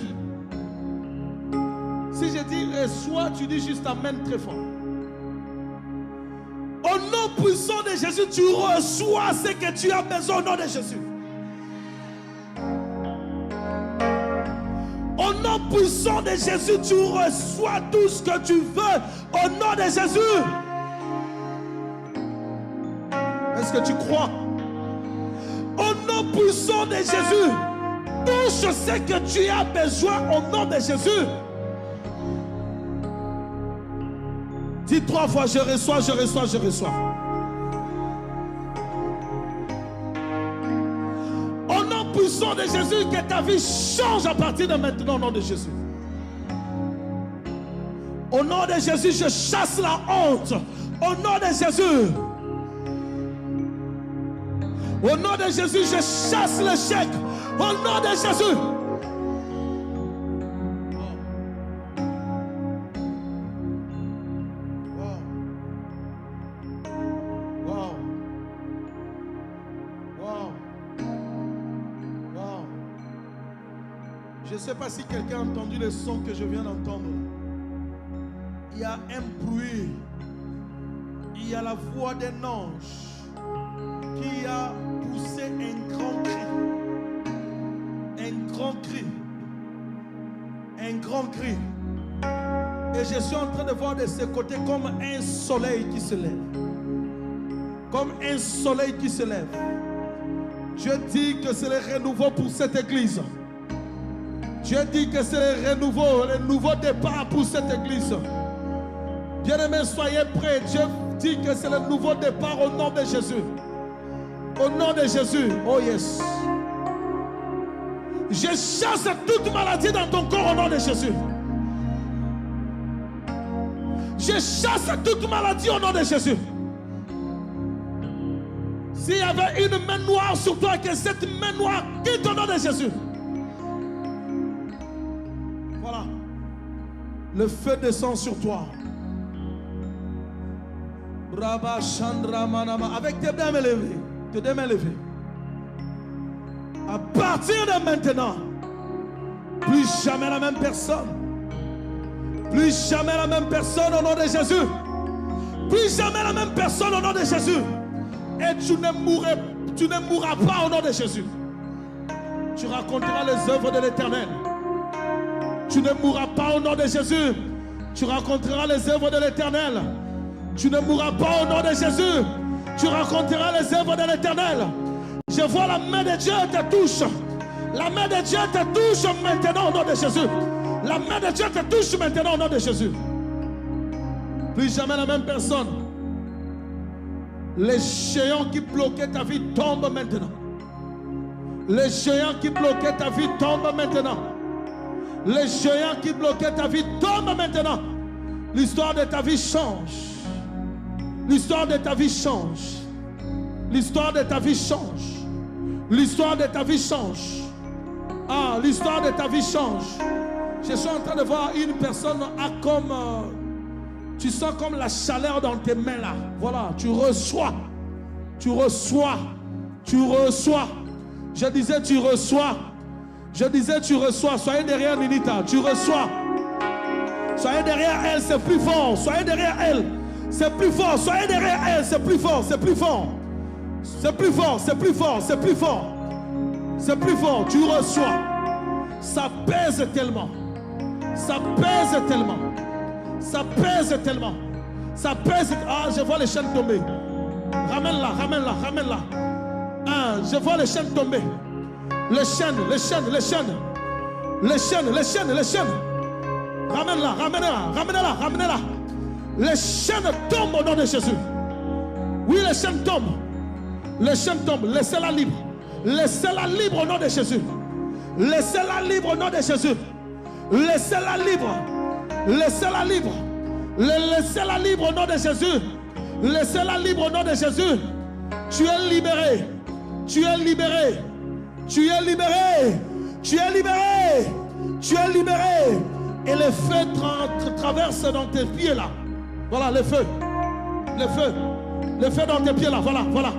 Si je dis reçois, tu dis juste amen très fort. Au nom puissant de Jésus, tu reçois ce que tu as besoin au nom de Jésus. Au nom puissant de Jésus, tu reçois tout ce que tu veux au nom de Jésus. Est-ce que tu crois? Au nom puissant de Jésus, touche ce que tu as besoin au nom de Jésus. Dis 3 fois, je reçois, je reçois, je reçois. Au nom puissant de Jésus, que ta vie change à partir de maintenant au nom de Jésus. Au nom de Jésus, je chasse la honte. Au nom de Jésus. Au nom de Jésus, je chasse l'échec. Au nom de Jésus. Je ne sais pas si quelqu'un a entendu le son que je viens d'entendre. Il y a un bruit. Il y a la voix d'un ange qui a poussé un grand cri. Un grand cri. Un grand cri. Et je suis en train de voir de ce côté comme un soleil qui se lève. Comme un soleil qui se lève. Je dis que c'est le renouveau pour cette église. Je dis que c'est le nouveau départ pour cette église. Bien-aimés, soyez prêts. Dieu dit que c'est le nouveau départ au nom de Jésus. Au nom de Jésus. Oh yes. Je chasse toute maladie dans ton corps au nom de Jésus. Je chasse toute maladie au nom de Jésus. S'il y avait une main noire sur toi, que cette main noire quitte au nom de Jésus. Voilà. Le feu descend sur toi. Braba Chandra Manama. Avec tes deux mains levées. Tes deux mains levées. À partir de maintenant, plus jamais la même personne. Plus jamais la même personne au nom de Jésus. Plus jamais la même personne au nom de Jésus. Et tu ne mourras pas au nom de Jésus. Tu raconteras les œuvres de l'Éternel. Tu ne mourras pas au nom de Jésus. Tu raconteras les œuvres de l'Éternel. Tu ne mourras pas au nom de Jésus. Tu raconteras les œuvres de l'Éternel. Je vois la main de Dieu te touche. La main de Dieu te touche maintenant au nom de Jésus. La main de Dieu te touche maintenant au nom de Jésus. Plus jamais la même personne. Les géants qui bloquaient ta vie tombent maintenant. Les géants qui bloquaient ta vie tombent maintenant. Les géants qui bloquaient ta vie tombent maintenant. L'histoire de ta vie change. L'histoire de ta vie change. L'histoire de ta vie change. L'histoire de ta vie change. Ah, l'histoire de ta vie change. Je suis en train de voir une personne comme... tu sens comme la chaleur dans tes mains là. Voilà, tu reçois. Tu reçois. Tu reçois. Je disais tu reçois. Je disais tu reçois. Soyez derrière Ninita. Tu reçois. Soyez derrière elle, c'est plus fort. Soyez derrière elle. C'est plus fort. Soyez derrière elle, c'est plus fort. C'est plus fort. C'est plus fort. C'est plus fort. C'est plus fort. C'est plus fort. Tu reçois. Ça pèse tellement. Ça pèse tellement. Ça pèse tellement. Ça pèse. Ah, je vois les chaînes tomber. Ramène-la, ramène-la, ramène-la. Ah, je vois les chaînes tomber. Les chaînes, les chaînes, les chaînes. Les chaînes, les chaînes, les chaînes. Ramène-la, ramène-la, ramène-la, ramène-la. Les chaînes tombent au nom de Jésus. Oui, les chaînes tombent. Les chaînes tombent. Laissez-la libre. Laissez-la libre au nom de Jésus. Laissez-la libre au nom de Jésus. Laissez-la libre. Laissez-la libre. Laissez-la libre au nom de Jésus. Laissez-la libre au nom de Jésus. Tu es libéré. Tu es libéré. Tu es libéré. Tu es libéré. Tu es libéré. Et le feu traverse dans tes pieds là. Voilà le feu. Le feu. Le feu dans tes pieds là. Voilà, voilà.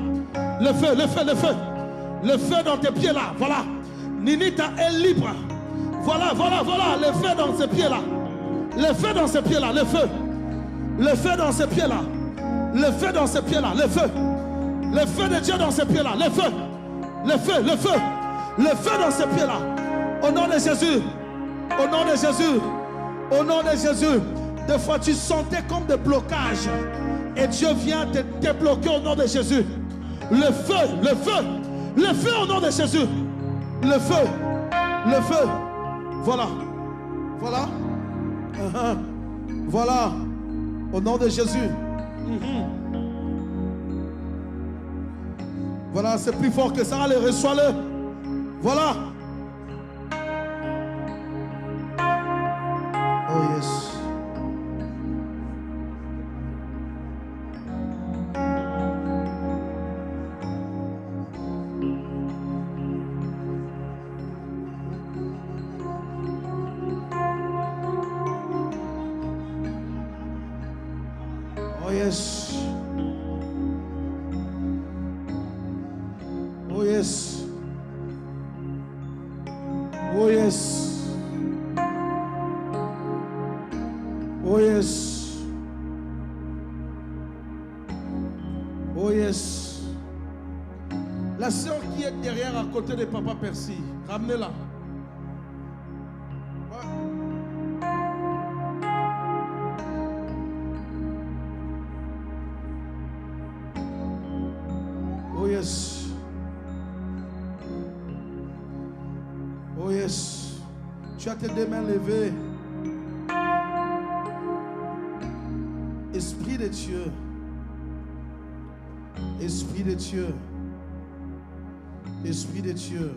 Le feu, le feu, le feu. Le feu dans tes pieds là. Voilà. Ninita est libre. Voilà, voilà, voilà. Le feu dans ses pieds là. Le feu dans ses pieds là. Le feu. Le feu dans ses pieds là. Le feu dans ses pieds là. Le feu. Le feu de Dieu dans ses pieds là. Le feu. Le feu, le feu. Le feu dans ses pieds là. Au nom de Jésus. Au nom de Jésus. Au nom de Jésus. Des fois tu sentais comme des blocages. Et Dieu vient te débloquer au nom de Jésus. Le feu, le feu, le feu au nom de Jésus. Le feu, le feu. Voilà, voilà, voilà, au nom de Jésus. Voilà, c'est plus fort que ça. Allez, reçois-le. Voilà. Oh yes. Oh yes. Oh yes. Oh yes. Oh yes. Oh yes. La sœur qui est derrière à côté de Papa Percy, ramenez-la. Oh yes. Oh yes. Tu as tes deux mains levées. Esprit de Dieu. Esprit de Dieu. Esprit de Dieu.